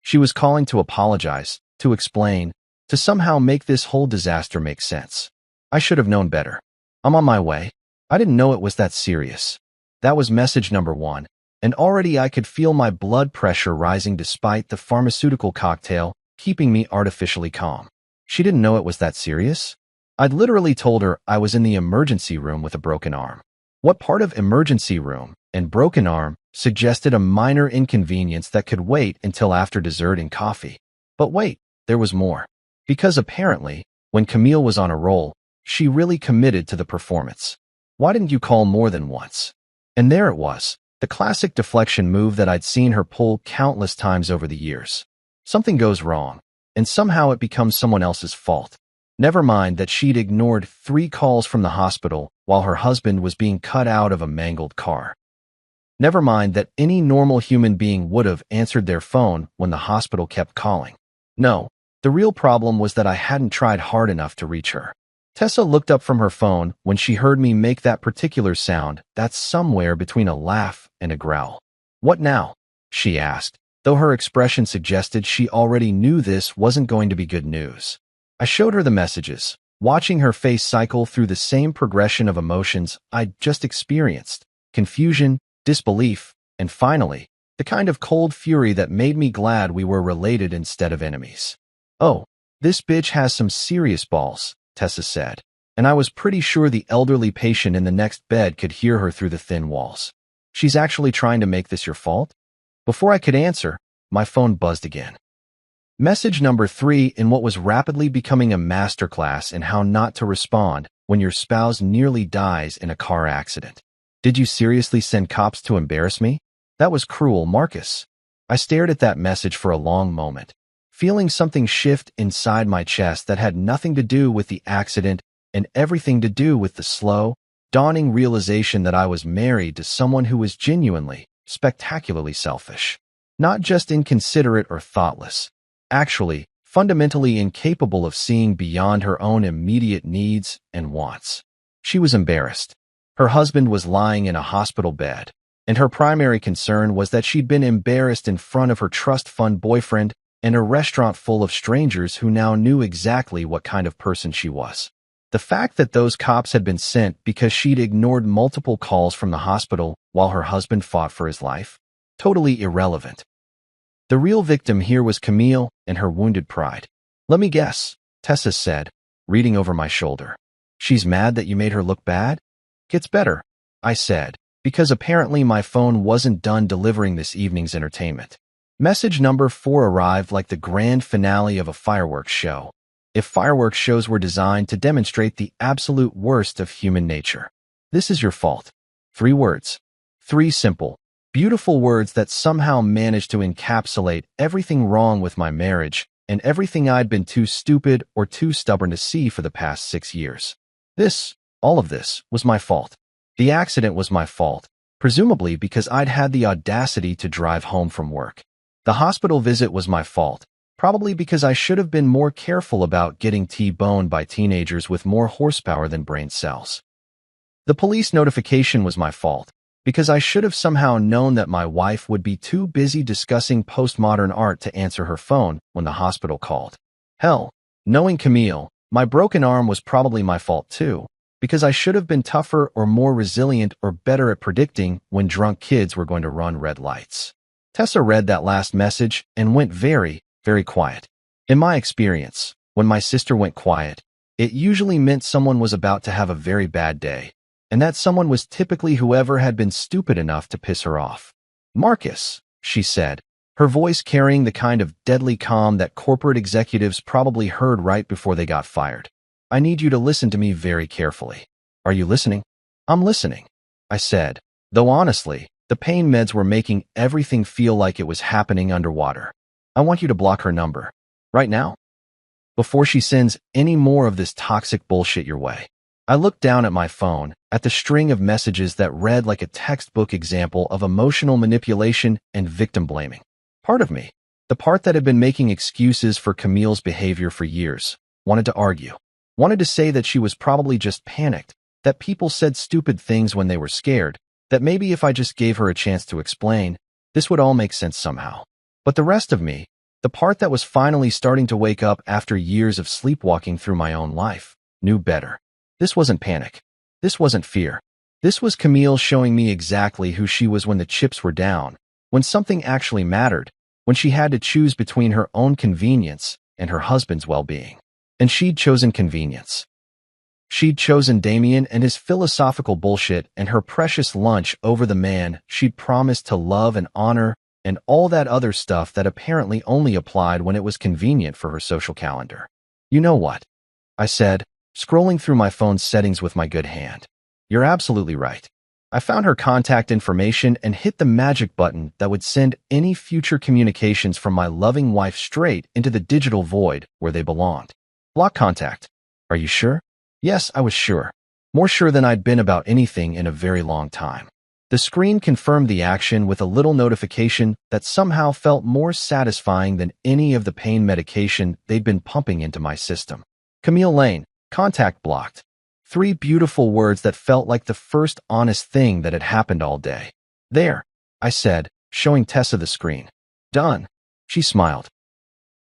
she was calling to apologize, to explain, to somehow make this whole disaster make sense. I should have known better. I'm on my way. I didn't know it was that serious. That was message number 1, and already I could feel my blood pressure rising despite the pharmaceutical cocktail keeping me artificially calm. She didn't know it was that serious? I'd literally told her I was in the emergency room with a broken arm. What part of emergency room and broken arm suggested a minor inconvenience that could wait until after dessert and coffee? But wait, there was more. Because apparently, when Camille was on a roll, she really committed to the performance. Why didn't you call more than once? And there it was, the classic deflection move that I'd seen her pull countless times over the years. Something goes wrong, and somehow it becomes someone else's fault. Never mind that she'd ignored 3 calls from the hospital while her husband was being cut out of a mangled car. Never mind that any normal human being would have answered their phone when the hospital kept calling. No, the real problem was that I hadn't tried hard enough to reach her. Tessa looked up from her phone when she heard me make that particular sound that's somewhere between a laugh and a growl. "What now?" she asked, though her expression suggested she already knew this wasn't going to be good news. I showed her the messages, watching her face cycle through the same progression of emotions I'd just experienced: confusion, disbelief, and finally, the kind of cold fury that made me glad we were related instead of enemies. "Oh, this bitch has some serious balls," Tessa said, and I was pretty sure the elderly patient in the next bed could hear her through the thin walls. "She's actually trying to make this your fault?" Before I could answer, my phone buzzed again. Message number 3 in what was rapidly becoming a masterclass in how not to respond when your spouse nearly dies in a car accident. "Did you seriously send cops to embarrass me? That was cruel, Marcus." I stared at that message for a long moment, feeling something shift inside my chest that had nothing to do with the accident and everything to do with the slow, dawning realization that I was married to someone who was genuinely, spectacularly selfish. Not just inconsiderate or thoughtless. Actually, fundamentally incapable of seeing beyond her own immediate needs and wants. She was embarrassed. Her husband was lying in a hospital bed, and her primary concern was that she'd been embarrassed in front of her trust fund boyfriend and a restaurant full of strangers who now knew exactly what kind of person she was. The fact that those cops had been sent because she'd ignored multiple calls from the hospital while her husband fought for his life? Totally irrelevant. The real victim here was Camille and her wounded pride. "Let me guess," Tessa said, reading over my shoulder. "She's mad that you made her look bad?" "Gets better," I said, because apparently my phone wasn't done delivering this evening's entertainment. Message number 4 arrived like the grand finale of a fireworks show. If fireworks shows were designed to demonstrate the absolute worst of human nature. "This is your fault." 3 words. 3 simple, beautiful words that somehow managed to encapsulate everything wrong with my marriage and everything I'd been too stupid or too stubborn to see for the past 6 years. All of this, was my fault. The accident was my fault, presumably because I'd had the audacity to drive home from work. The hospital visit was my fault, probably because I should have been more careful about getting T-boned by teenagers with more horsepower than brain cells. The police notification was my fault, because I should have somehow known that my wife would be too busy discussing postmodern art to answer her phone when the hospital called. Hell, knowing Camille, my broken arm was probably my fault too, because I should have been tougher or more resilient or better at predicting when drunk kids were going to run red lights. Tessa read that last message and went very, very quiet. In my experience, when my sister went quiet, it usually meant someone was about to have a very bad day, and that someone was typically whoever had been stupid enough to piss her off. "Marcus," she said, her voice carrying the kind of deadly calm that corporate executives probably heard right before they got fired. I need you to listen to me very carefully. Are you listening? I'm listening, I said, though honestly, the pain meds were making everything feel like it was happening underwater. I want you to block her number. Right now? Before she sends any more of this toxic bullshit your way. I looked down at my phone, at the string of messages that read like a textbook example of emotional manipulation and victim blaming. Part of me, the part that had been making excuses for Camille's behavior for years, wanted to argue. Wanted to say that she was probably just panicked, that people said stupid things when they were scared, that maybe if I just gave her a chance to explain, this would all make sense somehow. But the rest of me, the part that was finally starting to wake up after years of sleepwalking through my own life, knew better. This wasn't panic. This wasn't fear. This was Camille showing me exactly who she was when the chips were down, when something actually mattered, when she had to choose between her own convenience and her husband's well-being. And she'd chosen convenience. She'd chosen Damien and his philosophical bullshit and her precious lunch over the man she'd promised to love and honor and all that other stuff that apparently only applied when it was convenient for her social calendar. You know what? I said, scrolling through my phone's settings with my good hand. You're absolutely right. I found her contact information and hit the magic button that would send any future communications from my loving wife straight into the digital void where they belonged. Block contact. Are you sure? Yes, I was sure. More sure than I'd been about anything in a very long time. The screen confirmed the action with a little notification that somehow felt more satisfying than any of the pain medication they'd been pumping into my system. Camille Lane, contact blocked. 3 beautiful words that felt like the first honest thing that had happened all day. There, I said, showing Tessa the screen. Done. She smiled.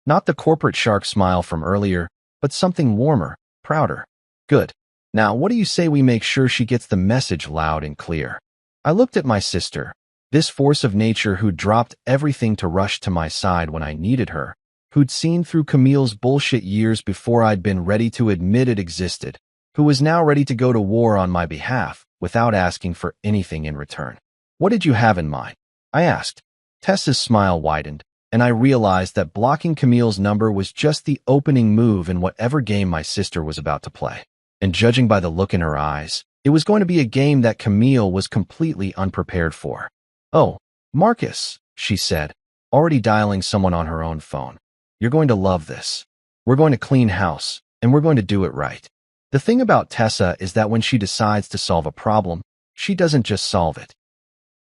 Not the corporate shark smile from earlier, but something warmer, prouder. Good. Now, what do you say we make sure she gets the message loud and clear? I looked at my sister, this force of nature who'd dropped everything to rush to my side when I needed her, who'd seen through Camille's bullshit years before I'd been ready to admit it existed, who was now ready to go to war on my behalf without asking for anything in return. What did you have in mind? I asked. Tessa's smile widened, and I realized that blocking Camille's number was just the opening move in whatever game my sister was about to play. And judging by the look in her eyes, it was going to be a game that Camille was completely unprepared for. Oh, Marcus, she said, already dialing someone on her own phone. You're going to love this. We're going to clean house, and we're going to do it right. The thing about Tessa is that when she decides to solve a problem, she doesn't just solve it.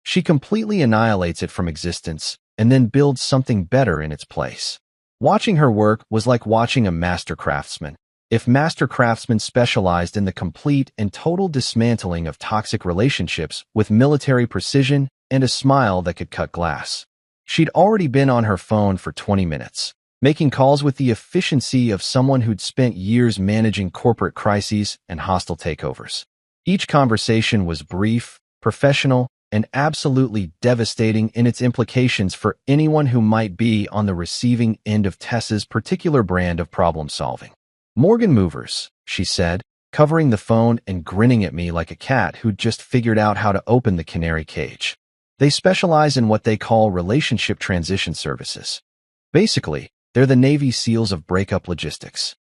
She completely annihilates it from existence and then builds something better in its place. Watching her work was like watching a master craftsman. If master craftsmen specialized in the complete and total dismantling of toxic relationships with military precision and a smile that could cut glass. She'd already been on her phone for 20 minutes, making calls with the efficiency of someone who'd spent years managing corporate crises and hostile takeovers. Each conversation was brief, professional, and absolutely devastating in its implications for anyone who might be on the receiving end of Tessa's particular brand of problem solving. Morgan Movers, she said, covering the phone and grinning at me like a cat who'd just figured out how to open the canary cage. They specialize in what they call relationship transition services. Basically, they're the Navy SEALs of breakup logistics.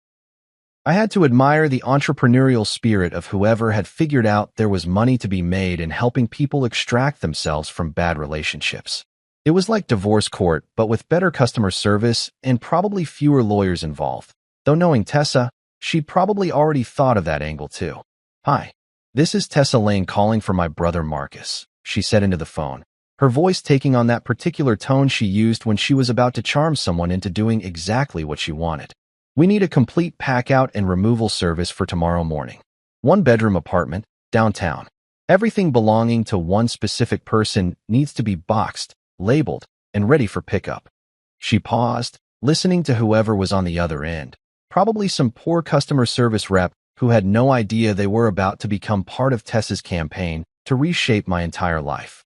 I had to admire the entrepreneurial spirit of whoever had figured out there was money to be made in helping people extract themselves from bad relationships. It was like divorce court, but with better customer service and probably fewer lawyers involved. Though knowing Tessa, she'd probably already thought of that angle too. Hi, this is Tessa Lane calling for my brother Marcus, she said into the phone, her voice taking on that particular tone she used when she was about to charm someone into doing exactly what she wanted. We need a complete pack-out and removal service for tomorrow morning. 1-bedroom apartment, downtown. Everything belonging to one specific person needs to be boxed, labeled, and ready for pickup. She paused, listening to whoever was on the other end. Probably some poor customer service rep who had no idea they were about to become part of Tessa's campaign to reshape my entire life.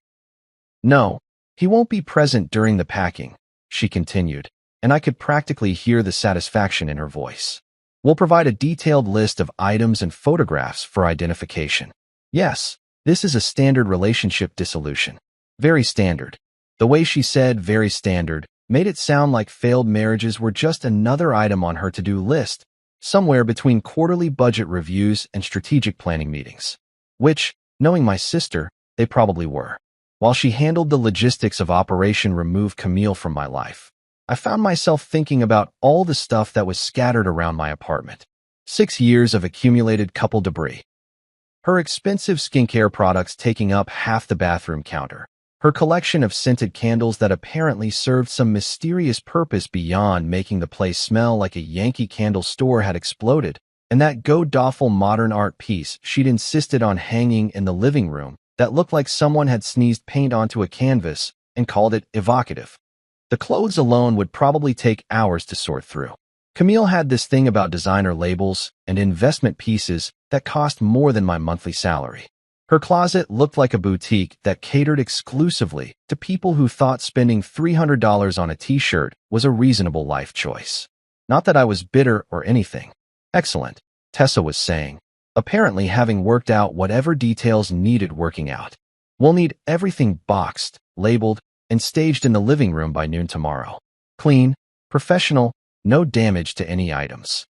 No, he won't be present during the packing, she continued, and I could practically hear the satisfaction in her voice. We'll provide a detailed list of items and photographs for identification. Yes, this is a standard relationship dissolution. Very standard. The way she said very standard made it sound like failed marriages were just another item on her to-do list, somewhere between quarterly budget reviews and strategic planning meetings. Which, knowing my sister, they probably were. While she handled the logistics of Operation Remove Camille from my life, I found myself thinking about all the stuff that was scattered around my apartment. 6 years of accumulated couple debris. Her expensive skincare products taking up half the bathroom counter. Her collection of scented candles that apparently served some mysterious purpose beyond making the place smell like a Yankee Candle store had exploded. And that god-awful modern art piece she'd insisted on hanging in the living room that looked like someone had sneezed paint onto a canvas and called it evocative. The clothes alone would probably take hours to sort through. Camille had this thing about designer labels and investment pieces that cost more than my monthly salary. Her closet looked like a boutique that catered exclusively to people who thought spending $300 on a t-shirt was a reasonable life choice. Not that I was bitter or anything. Excellent, Tessa was saying, apparently having worked out whatever details needed working out. We'll need everything boxed, labeled, and staged in the living room by noon tomorrow. Clean, professional, no damage to any items.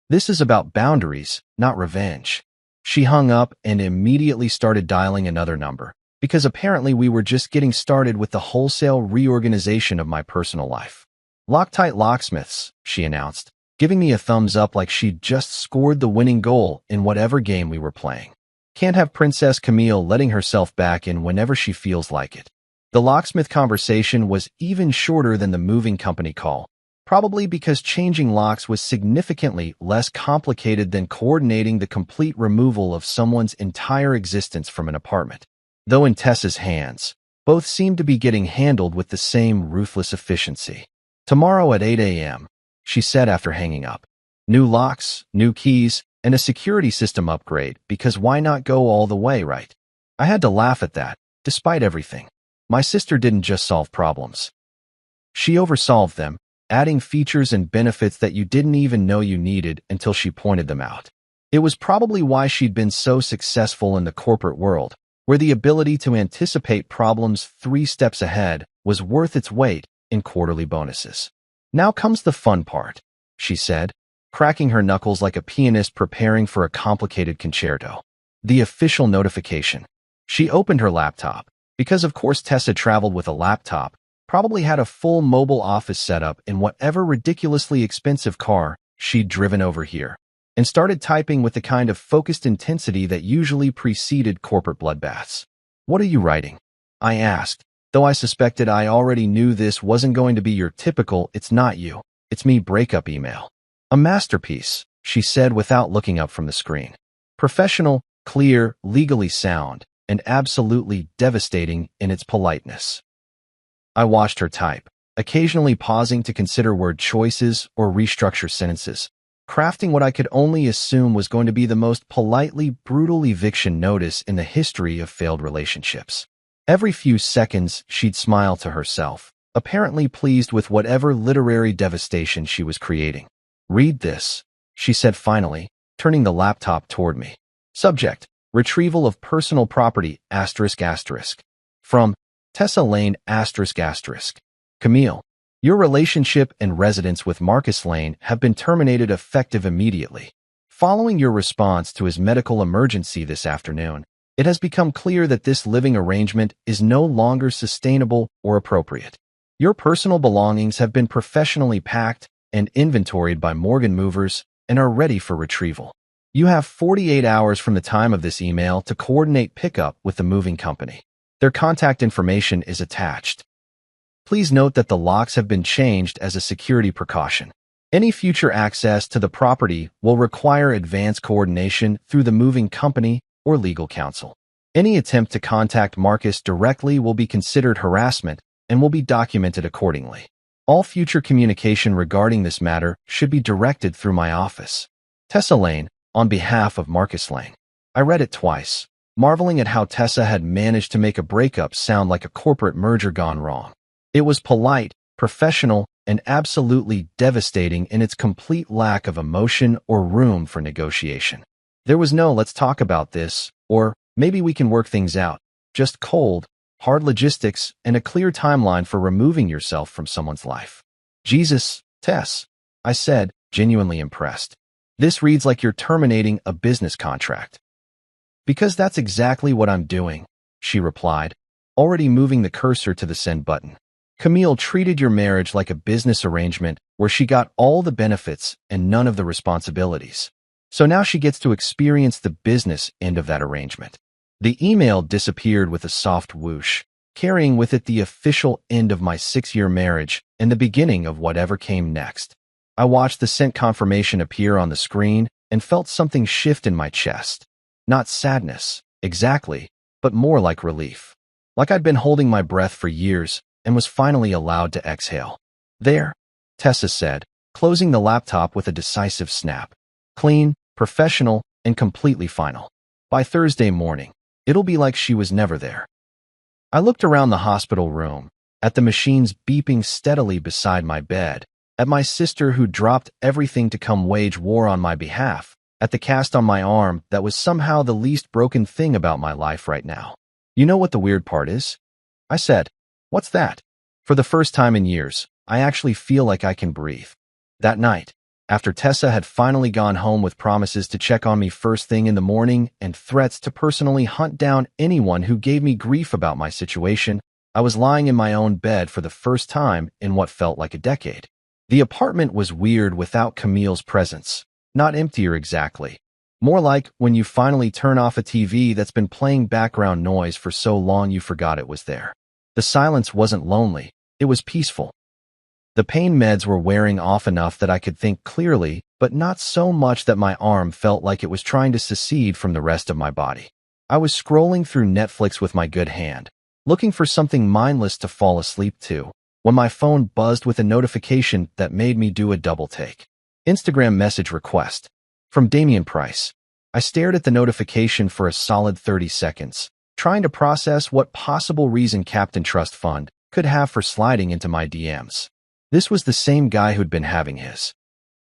This is about boundaries, not revenge. She hung up and immediately started dialing another number, because apparently we were just getting started with the wholesale reorganization of my personal life. Loctite locksmiths, she announced, giving me a thumbs up like she'd just scored the winning goal in whatever game we were playing. Can't have Princess Camille letting herself back in whenever she feels like it. The locksmith conversation was even shorter than the moving company call, probably because changing locks was significantly less complicated than coordinating the complete removal of someone's entire existence from an apartment. Though in Tessa's hands, both seemed to be getting handled with the same ruthless efficiency. Tomorrow at 8 a.m., she said after hanging up. New locks, new keys, and a security system upgrade, because why not go all the way, right? I had to laugh at that, despite everything. My sister didn't just solve problems. She oversolved them, adding features and benefits that you didn't even know you needed until she pointed them out. It was probably why she'd been so successful in the corporate world, where the ability to anticipate problems 3 steps ahead was worth its weight in quarterly bonuses. Now comes the fun part, she said, cracking her knuckles like a pianist preparing for a complicated concerto. The official notification. She opened her laptop, because of course Tessa traveled with a laptop, probably had a full mobile office setup in whatever ridiculously expensive car she'd driven over here, and started typing with the kind of focused intensity that usually preceded corporate bloodbaths. What are you writing? I asked, though I suspected I already knew this wasn't going to be your typical "it's not you, it's me" breakup email. A masterpiece, she said without looking up from the screen. Professional, clear, legally sound, and absolutely devastating in its politeness. I watched her type, occasionally pausing to consider word choices or restructure sentences, crafting what I could only assume was going to be the most politely brutal eviction notice in the history of failed relationships. Every few seconds, she'd smile to herself, apparently pleased with whatever literary devastation she was creating. Read this, she said finally, turning the laptop toward me. Subject: Retrieval of personal property, ***. From Tessa Lane, ***. Camille, your relationship and residence with Marcus Lane have been terminated effective immediately. Following your response to his medical emergency this afternoon, it has become clear that this living arrangement is no longer sustainable or appropriate. Your personal belongings have been professionally packed and inventoried by Morgan movers and are ready for retrieval. You have 48 hours from the time of this email to coordinate pickup with the moving company. Their contact information is attached. Please note that the locks have been changed as a security precaution. Any future access to the property will require advance coordination through the moving company or legal counsel. Any attempt to contact Marcus directly will be considered harassment and will be documented accordingly. All future communication regarding this matter should be directed through my office. Tessa Lane, on behalf of Marcus Lane. I read it twice, marveling at how Tessa had managed to make a breakup sound like a corporate merger gone wrong. It was polite, professional, and absolutely devastating in its complete lack of emotion or room for negotiation. There was no "let's talk about this," or "maybe we can work things out," just cold, hard logistics, and a clear timeline for removing yourself from someone's life. Jesus, Tess, I said, genuinely impressed. This reads like you're terminating a business contract. Because that's exactly what I'm doing, she replied, already moving the cursor to the send button. Camille treated your marriage like a business arrangement where she got all the benefits and none of the responsibilities. So now she gets to experience the business end of that arrangement. The email disappeared with a soft whoosh, carrying with it the official end of my 6-year marriage and the beginning of whatever came next. I watched the sent confirmation appear on the screen and felt something shift in my chest. Not sadness, exactly, but more like relief. Like I'd been holding my breath for years and was finally allowed to exhale. There, Tessa said, closing the laptop with a decisive snap. Clean, professional, and completely final. By Thursday morning, it'll be like she was never there. I looked around the hospital room, at the machines beeping steadily beside my bed, at my sister who dropped everything to come wage war on my behalf, at the cast on my arm that was somehow the least broken thing about my life right now. You know what the weird part is? I said, "What's that?" For the first time in years, I actually feel like I can breathe. That night, after Tessa had finally gone home with promises to check on me first thing in the morning and threats to personally hunt down anyone who gave me grief about my situation, I was lying in my own bed for the first time in what felt like a decade. The apartment was weird without Camille's presence, not emptier exactly. More like when you finally turn off a TV that's been playing background noise for so long you forgot it was there. The silence wasn't lonely, it was peaceful. The pain meds were wearing off enough that I could think clearly, but not so much that my arm felt like it was trying to secede from the rest of my body. I was scrolling through Netflix with my good hand, looking for something mindless to fall asleep to, when my phone buzzed with a notification that made me do a double take. Instagram message request. From Damian Price. I stared at the notification for a solid 30 seconds, trying to process what possible reason Captain Trust Fund could have for sliding into my DMs. This was the same guy who'd been having his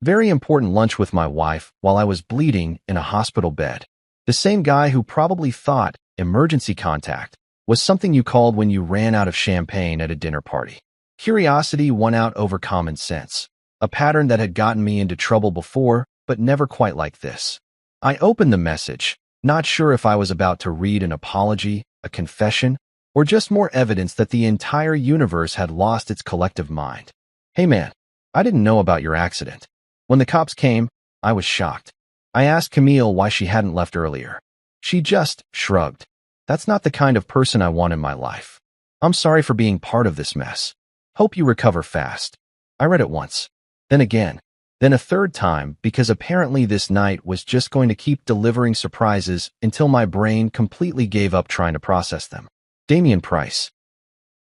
very important lunch with my wife while I was bleeding in a hospital bed. The same guy who probably thought emergency contact was something you called when you ran out of champagne at a dinner party. Curiosity won out over common sense, a pattern that had gotten me into trouble before, but never quite like this. I opened the message, not sure if I was about to read an apology, a confession, or just more evidence that the entire universe had lost its collective mind. Hey man, I didn't know about your accident. When the cops came, I was shocked. I asked Camille why she hadn't left earlier. She just shrugged. That's not the kind of person I want in my life. I'm sorry for being part of this mess. Hope you recover fast. I read it once. Then again. Then a third time because apparently this night was just going to keep delivering surprises until my brain completely gave up trying to process them. Damian Price.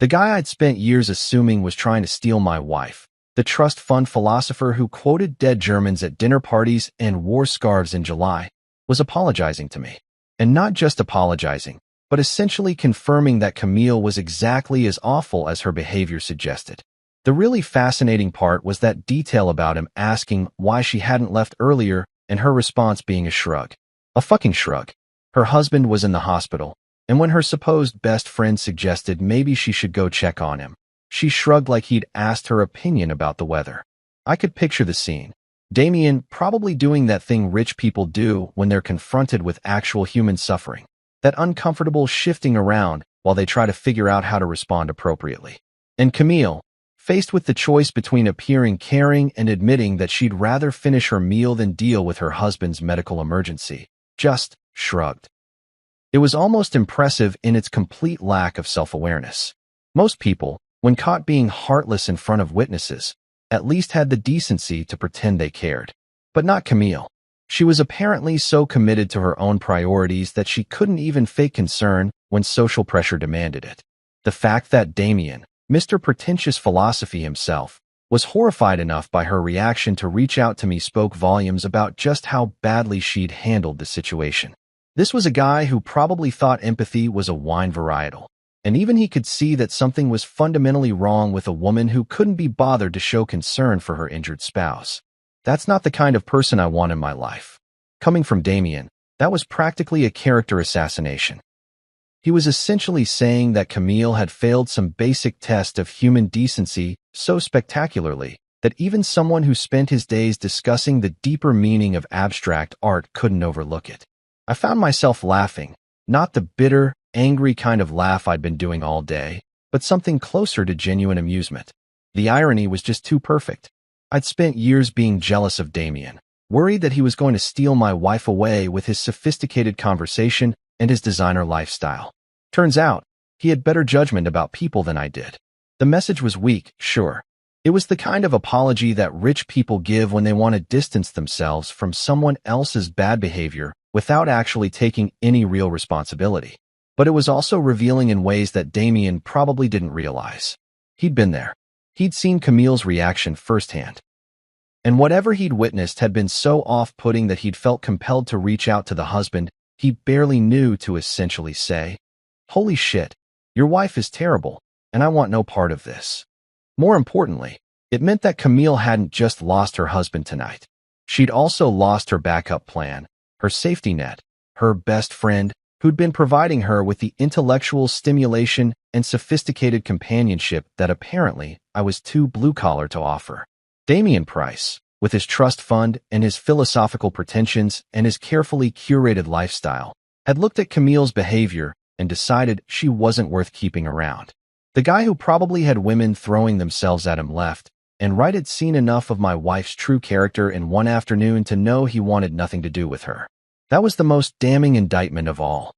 The guy I'd spent years assuming was trying to steal my wife, the trust fund philosopher who quoted dead Germans at dinner parties and wore scarves in July, was apologizing to me. And not just apologizing, but essentially confirming that Camille was exactly as awful as her behavior suggested. The really fascinating part was that detail about him asking why she hadn't left earlier and her response being a shrug. A fucking shrug. Her husband was in the hospital, and when her supposed best friend suggested maybe she should go check on him, she shrugged like he'd asked her opinion about the weather. I could picture the scene. Damien probably doing that thing rich people do when they're confronted with actual human suffering. That uncomfortable shifting around while they try to figure out how to respond appropriately. And Camille, faced with the choice between appearing caring and admitting that she'd rather finish her meal than deal with her husband's medical emergency, just shrugged. It was almost impressive in its complete lack of self-awareness. Most people, when caught being heartless in front of witnesses, at least had the decency to pretend they cared. But not Camille. She was apparently so committed to her own priorities that she couldn't even fake concern when social pressure demanded it. The fact that Damien, Mr. Pretentious Philosophy himself, was horrified enough by her reaction to reach out to me spoke volumes about just how badly she'd handled the situation. This was a guy who probably thought empathy was a wine varietal, and even he could see that something was fundamentally wrong with a woman who couldn't be bothered to show concern for her injured spouse. That's not the kind of person I want in my life. Coming from Damien, that was practically a character assassination. He was essentially saying that Camille had failed some basic test of human decency so spectacularly that even someone who spent his days discussing the deeper meaning of abstract art couldn't overlook it. I found myself laughing, not the bitter, angry kind of laugh I'd been doing all day, but something closer to genuine amusement. The irony was just too perfect. I'd spent years being jealous of Damien, worried that he was going to steal my wife away with his sophisticated conversation and his designer lifestyle. Turns out, he had better judgment about people than I did. The message was weak, sure. It was the kind of apology that rich people give when they want to distance themselves from someone else's bad behavior without actually taking any real responsibility. But it was also revealing in ways that Damien probably didn't realize. He'd been there. He'd seen Camille's reaction firsthand. And whatever he'd witnessed had been so off-putting that he'd felt compelled to reach out to the husband he barely knew to essentially say, "Holy shit, your wife is terrible, and I want no part of this." More importantly, it meant that Camille hadn't just lost her husband tonight. She'd also lost her backup plan, her safety net, her best friend, who'd been providing her with the intellectual stimulation and sophisticated companionship that apparently I was too blue-collar to offer. Damien Price, with his trust fund and his philosophical pretensions and his carefully curated lifestyle, had looked at Camille's behavior and decided she wasn't worth keeping around. The guy who probably had women throwing themselves at him left and right had seen enough of my wife's true character in one afternoon to know he wanted nothing to do with her. That was the most damning indictment of all.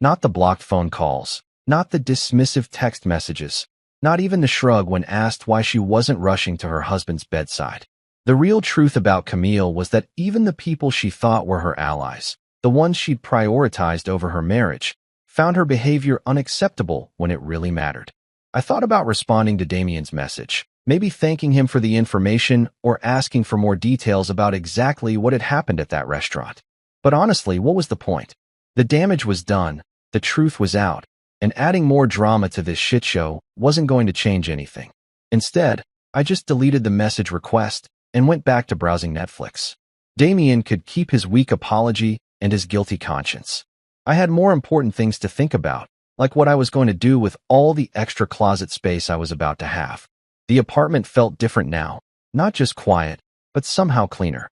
Not the blocked phone calls, not the dismissive text messages, not even the shrug when asked why she wasn't rushing to her husband's bedside. The real truth about Camille was that even the people she thought were her allies, the ones she'd prioritized over her marriage, found her behavior unacceptable when it really mattered. I thought about responding to Damien's message, maybe thanking him for the information or asking for more details about exactly what had happened at that restaurant. But honestly, what was the point? The damage was done, the truth was out, and adding more drama to this shit show wasn't going to change anything. Instead, I just deleted the message request and went back to browsing Netflix. Damien could keep his weak apology and his guilty conscience. I had more important things to think about, like what I was going to do with all the extra closet space I was about to have. The apartment felt different now, not just quiet, but somehow cleaner.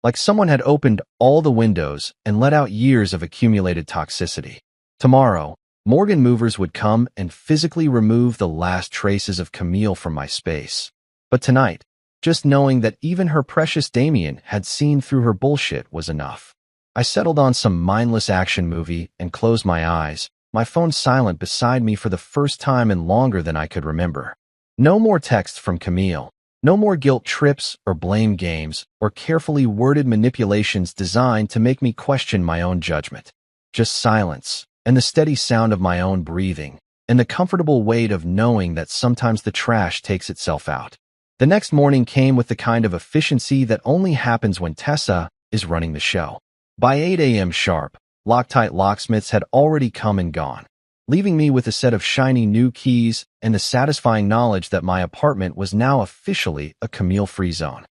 Like someone had opened all the windows and let out years of accumulated toxicity. Tomorrow, Morgan movers would come and physically remove the last traces of Camille from my space. But tonight, just knowing that even her precious Damien had seen through her bullshit was enough. I settled on some mindless action movie and closed my eyes, my phone silent beside me for the first time in longer than I could remember. No more texts from Camille, no more guilt trips or blame games or carefully worded manipulations designed to make me question my own judgment. Just silence, and the steady sound of my own breathing, and the comfortable weight of knowing that sometimes the trash takes itself out. The next morning came with the kind of efficiency that only happens when Tessa is running the show. By 8 a.m. sharp, Loctite locksmiths had already come and gone, leaving me with a set of shiny new keys and the satisfying knowledge that my apartment was now officially a Camille-free zone.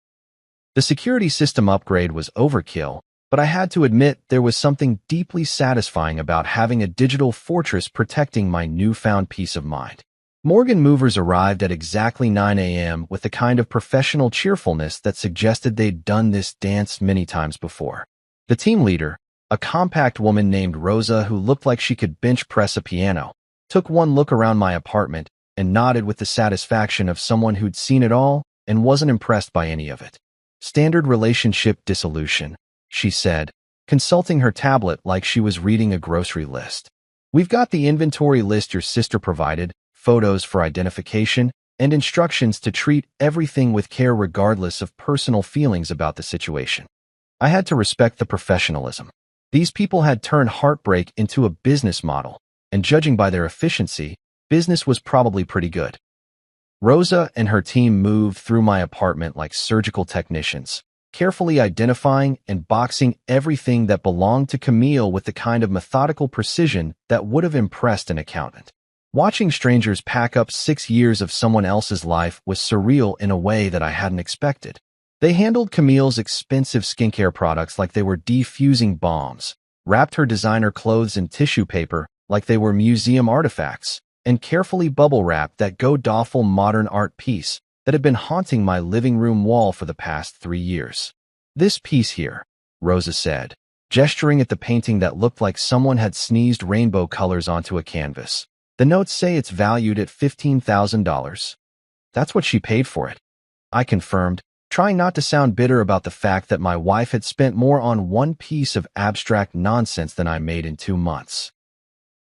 The security system upgrade was overkill, but I had to admit there was something deeply satisfying about having a digital fortress protecting my newfound peace of mind. Morgan movers arrived at exactly 9 a.m. with the kind of professional cheerfulness that suggested they'd done this dance many times before. The team leader, a compact woman named Rosa who looked like she could bench press a piano, took one look around my apartment and nodded with the satisfaction of someone who'd seen it all and wasn't impressed by any of it. "Standard relationship dissolution," she said, consulting her tablet like she was reading a grocery list. "We've got the inventory list your sister provided, photos for identification, and instructions to treat everything with care regardless of personal feelings about the situation." I had to respect the professionalism. These people had turned heartbreak into a business model, and judging by their efficiency, business was probably pretty good. Rosa and her team moved through my apartment like surgical technicians, carefully identifying and boxing everything that belonged to Camille with the kind of methodical precision that would have impressed an accountant. Watching strangers pack up 6 years of someone else's life was surreal in a way that I hadn't expected. They handled Camille's expensive skincare products like they were defusing bombs, wrapped her designer clothes in tissue paper, like they were museum artifacts, and carefully bubble-wrapped that god-awful modern art piece that had been haunting my living room wall for the past 3 years. "This piece here," Rosa said, gesturing at the painting that looked like someone had sneezed rainbow colors onto a canvas. "The notes say it's valued at $15,000. That's what she paid for it," I confirmed, trying not to sound bitter about the fact that my wife had spent more on one piece of abstract nonsense than I made in 2 months.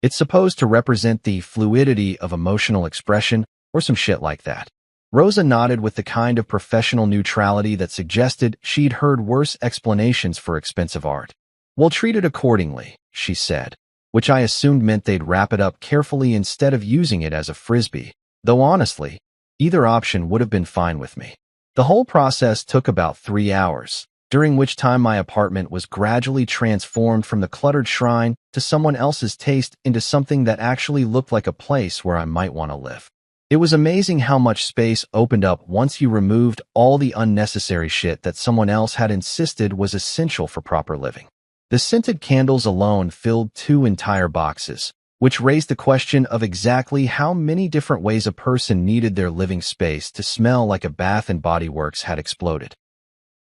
"It's supposed to represent the fluidity of emotional expression or some shit like that." Rosa nodded with the kind of professional neutrality that suggested she'd heard worse explanations for expensive art. "We'll treat it accordingly," she said, which I assumed meant they'd wrap it up carefully instead of using it as a frisbee, though honestly, either option would have been fine with me. The whole process took about 3 hours, during which time my apartment was gradually transformed from the cluttered shrine to someone else's taste into something that actually looked like a place where I might want to live. It was amazing how much space opened up once you removed all the unnecessary shit that someone else had insisted was essential for proper living. The scented candles alone filled 2 entire boxes, which raised the question of exactly how many different ways a person needed their living space to smell like a Bath and Body Works had exploded.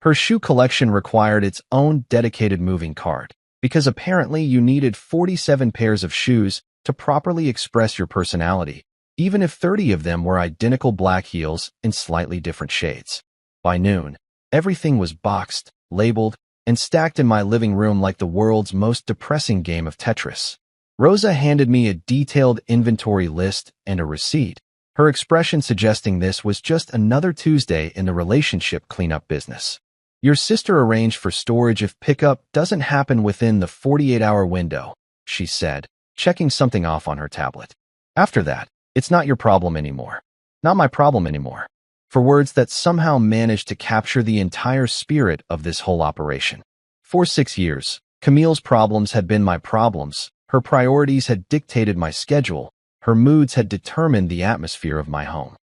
Her shoe collection required its own dedicated moving cart, because apparently you needed 47 pairs of shoes to properly express your personality, even if 30 of them were identical black heels in slightly different shades. By noon, everything was boxed, labeled, and stacked in my living room like the world's most depressing game of Tetris. Rosa handed me a detailed inventory list and a receipt, her expression suggesting this was just another Tuesday in the relationship cleanup business. "Your sister arranged for storage if pickup doesn't happen within the 48-hour window," she said, checking something off on her tablet. "After that, it's not your problem anymore. Not my problem anymore." For words that somehow managed to capture the entire spirit of this whole operation. For 6 years, Camille's problems had been my problems. Her priorities had dictated my schedule. Her moods had determined the atmosphere of my home.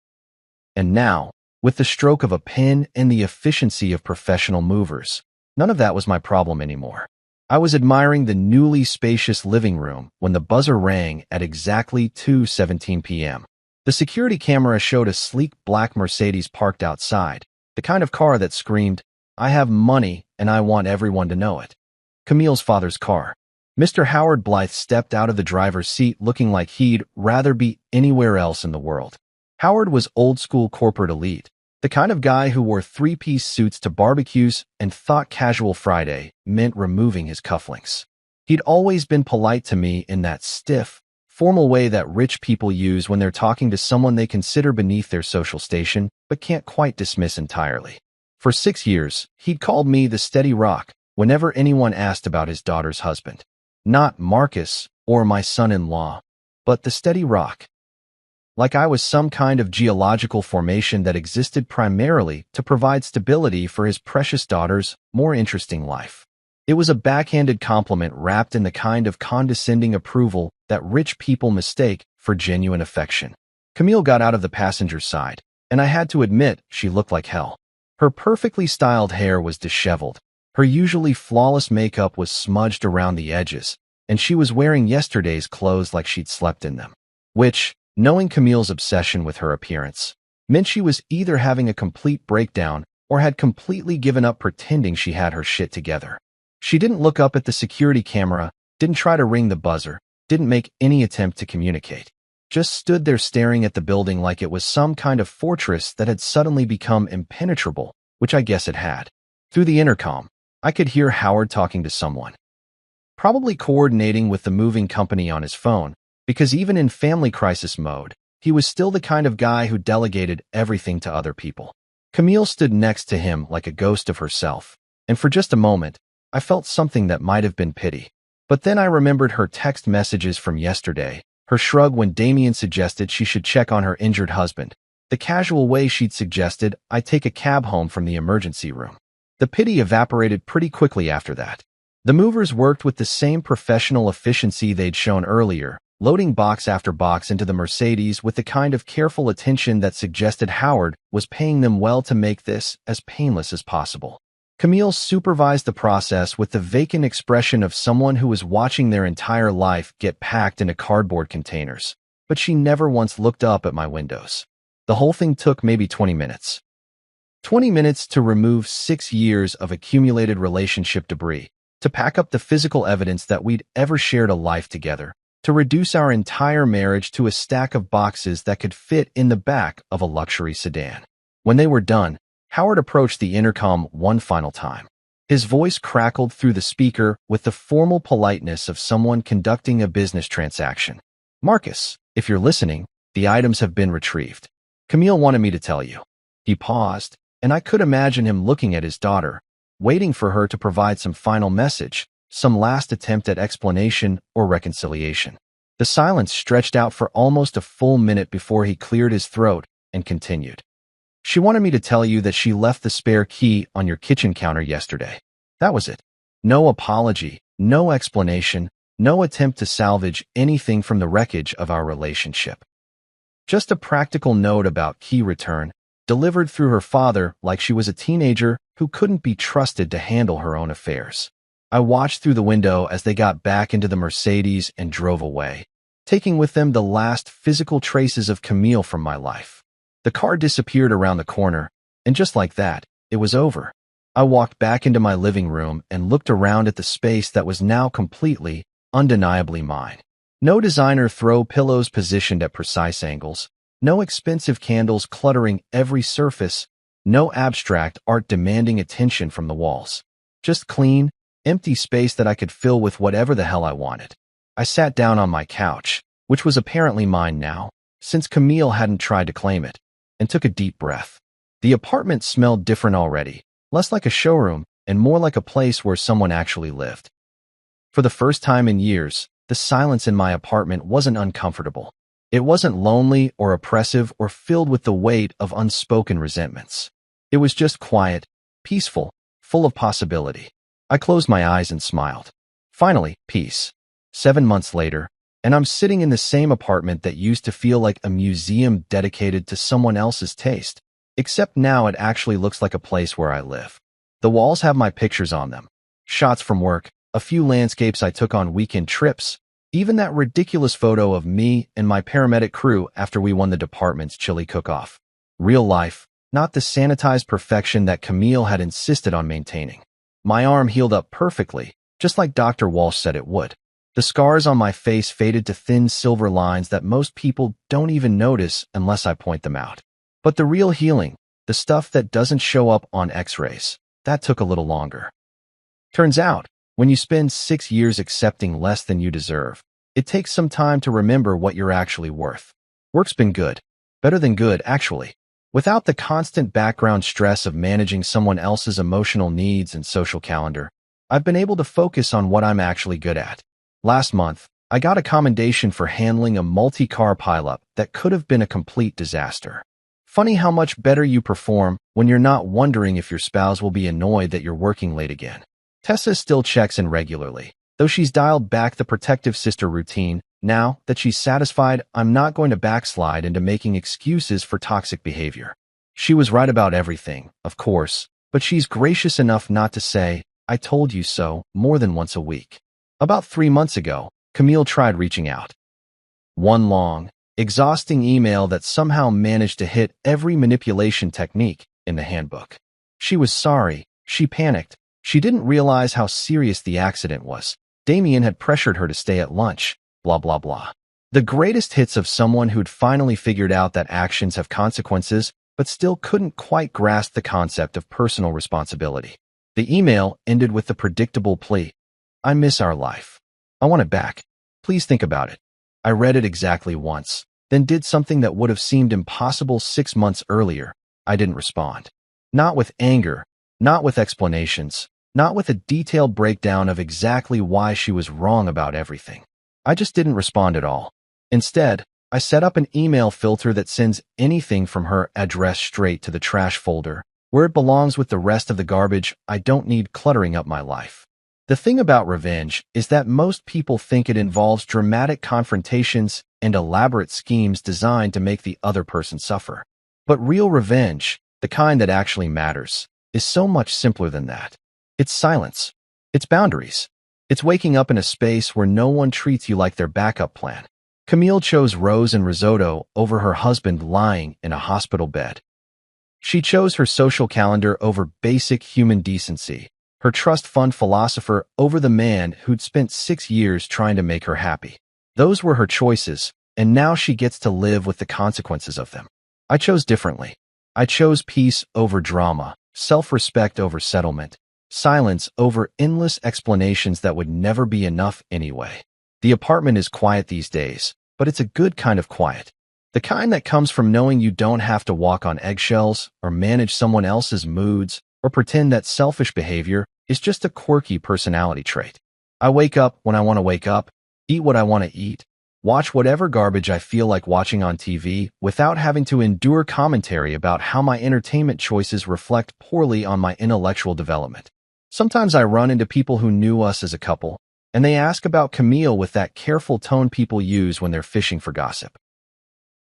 And now, with the stroke of a pen and the efficiency of professional movers, none of that was my problem anymore. I was admiring the newly spacious living room when the buzzer rang at exactly 2:17 p.m. The security camera showed a sleek black Mercedes parked outside, the kind of car that screamed, "I have money and I want everyone to know it." Camille's father's car. Mr. Howard Blythe stepped out of the driver's seat looking like he'd rather be anywhere else in the world. Howard was old-school corporate elite, the kind of guy who wore 3-piece suits to barbecues and thought casual Friday meant removing his cufflinks. He'd always been polite to me in that stiff, formal way that rich people use when they're talking to someone they consider beneath their social station but can't quite dismiss entirely. For 6 years, he'd called me the steady rock whenever anyone asked about his daughter's husband. Not Marcus or my son-in-law, but the steady rock. Like I was some kind of geological formation that existed primarily to provide stability for his precious daughter's more interesting life. It was a backhanded compliment wrapped in the kind of condescending approval that rich people mistake for genuine affection. Camille got out of the passenger side, and I had to admit she looked like hell. Her perfectly styled hair was disheveled. Her usually flawless makeup was smudged around the edges, and she was wearing yesterday's clothes like she'd slept in them. Which, knowing Camille's obsession with her appearance, meant she was either having a complete breakdown or had completely given up pretending she had her shit together. She didn't look up at the security camera, didn't try to ring the buzzer, didn't make any attempt to communicate. Just stood there staring at the building like it was some kind of fortress that had suddenly become impenetrable, which I guess it had. Through the intercom, I could hear Howard talking to someone. Probably coordinating with the moving company on his phone, because even in family crisis mode, he was still the kind of guy who delegated everything to other people. Camille stood next to him like a ghost of herself, and for just a moment, I felt something that might have been pity. But then I remembered her text messages from yesterday, her shrug when Damien suggested she should check on her injured husband, the casual way she'd suggested I take a cab home from the emergency room. The pity evaporated pretty quickly after that. The movers worked with the same professional efficiency they'd shown earlier, loading box after box into the Mercedes with the kind of careful attention that suggested Howard was paying them well to make this as painless as possible. Camille supervised the process with the vacant expression of someone who was watching their entire life get packed into cardboard containers, but she never once looked up at my windows. The whole thing took maybe 20 minutes. 20 minutes to remove 6 years of accumulated relationship debris, to pack up the physical evidence that we'd ever shared a life together, to reduce our entire marriage to a stack of boxes that could fit in the back of a luxury sedan. When they were done, Howard approached the intercom one final time. His voice crackled through the speaker with the formal politeness of someone conducting a business transaction. "Marcus, if you're listening, the items have been retrieved. Camille wanted me to tell you." He paused, and I could imagine him looking at his daughter, waiting for her to provide some final message, some last attempt at explanation or reconciliation. The silence stretched out for almost a full minute before he cleared his throat and continued. "She wanted me to tell you that she left the spare key on your kitchen counter yesterday. That was it. No apology, no explanation, no attempt to salvage anything from the wreckage of our relationship. Just a practical note about key return, delivered through her father like she was a teenager who couldn't be trusted to handle her own affairs." I watched through the window as they got back into the Mercedes and drove away, taking with them the last physical traces of Camille from my life. The car disappeared around the corner, and just like that, it was over. I walked back into my living room and looked around at the space that was now completely, undeniably mine. No designer throw pillows positioned at precise angles, no expensive candles cluttering every surface, no abstract art demanding attention from the walls. Just clean, empty space that I could fill with whatever the hell I wanted. I sat down on my couch, which was apparently mine now, since Camille hadn't tried to claim it, and took a deep breath. The apartment smelled different already, less like a showroom and more like a place where someone actually lived. For the first time in years, the silence in my apartment wasn't uncomfortable. It wasn't lonely or oppressive or filled with the weight of unspoken resentments. It was just quiet, peaceful, full of possibility. I closed my eyes and smiled. Finally, peace. 7 months later, and I'm sitting in the same apartment that used to feel like a museum dedicated to someone else's taste, except now it actually looks like a place where I live. The walls have my pictures on them, shots from work, a few landscapes I took on weekend trips, even that ridiculous photo of me and my paramedic crew after we won the department's chili cook-off. Real life, not the sanitized perfection that Camille had insisted on maintaining. My arm healed up perfectly, just like Dr. Walsh said it would. The scars on my face faded to thin silver lines that most people don't even notice unless I point them out. But the real healing, the stuff that doesn't show up on x-rays, that took a little longer. Turns out, when you spend 6 years accepting less than you deserve, it takes some time to remember what you're actually worth. Work's been good. Better than good, actually. Without the constant background stress of managing someone else's emotional needs and social calendar, I've been able to focus on what I'm actually good at. Last month, I got a commendation for handling a multi-car pileup that could have been a complete disaster. Funny how much better you perform when you're not wondering if your spouse will be annoyed that you're working late again. Tessa still checks in regularly, though she's dialed back the protective sister routine. Now that she's satisfied, I'm not going to backslide into making excuses for toxic behavior. She was right about everything, of course, but she's gracious enough not to say, "I told you so," more than once a week. About 3 months ago, Camille tried reaching out. One long, exhausting email that somehow managed to hit every manipulation technique in the handbook. She was sorry. She panicked. She didn't realize how serious the accident was. Damien had pressured her to stay at lunch. Blah, blah, blah. The greatest hits of someone who'd finally figured out that actions have consequences, but still couldn't quite grasp the concept of personal responsibility. The email ended with the predictable plea, "I miss our life. I want it back. Please think about it." I read it exactly once, then did something that would have seemed impossible 6 months earlier. I didn't respond. Not with anger, not with explanations, not with a detailed breakdown of exactly why she was wrong about everything. I just didn't respond at all. Instead, I set up an email filter that sends anything from her address straight to the trash folder, where it belongs with the rest of the garbage I don't need cluttering up my life. The thing about revenge is that most people think it involves dramatic confrontations and elaborate schemes designed to make the other person suffer. But real revenge, the kind that actually matters, is so much simpler than that. It's silence. It's boundaries. It's waking up in a space where no one treats you like their backup plan. Camille chose rose and risotto over her husband lying in a hospital bed. She chose her social calendar over basic human decency, her trust fund philosopher over the man who'd spent 6 years trying to make her happy. Those were her choices, and now she gets to live with the consequences of them. I chose differently. I chose peace over drama, self-respect over settlement, silence over endless explanations that would never be enough anyway. The apartment is quiet these days, but it's a good kind of quiet. The kind that comes from knowing you don't have to walk on eggshells or manage someone else's moods or pretend that selfish behavior is just a quirky personality trait. I wake up when I want to wake up, eat what I want to eat, watch whatever garbage I feel like watching on TV without having to endure commentary about how my entertainment choices reflect poorly on my intellectual development. Sometimes I run into people who knew us as a couple, and they ask about Camille with that careful tone people use when they're fishing for gossip.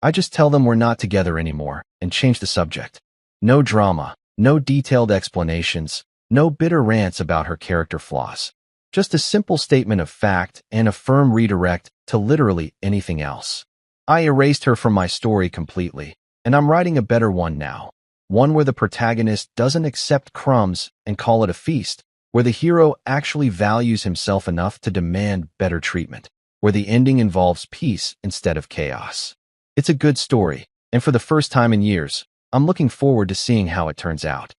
I just tell them we're not together anymore and change the subject. No drama, no detailed explanations, no bitter rants about her character flaws. Just a simple statement of fact and a firm redirect to literally anything else. I erased her from my story completely, and I'm writing a better one now. One where the protagonist doesn't accept crumbs and call it a feast, where the hero actually values himself enough to demand better treatment, where the ending involves peace instead of chaos. It's a good story, and for the first time in years, I'm looking forward to seeing how it turns out.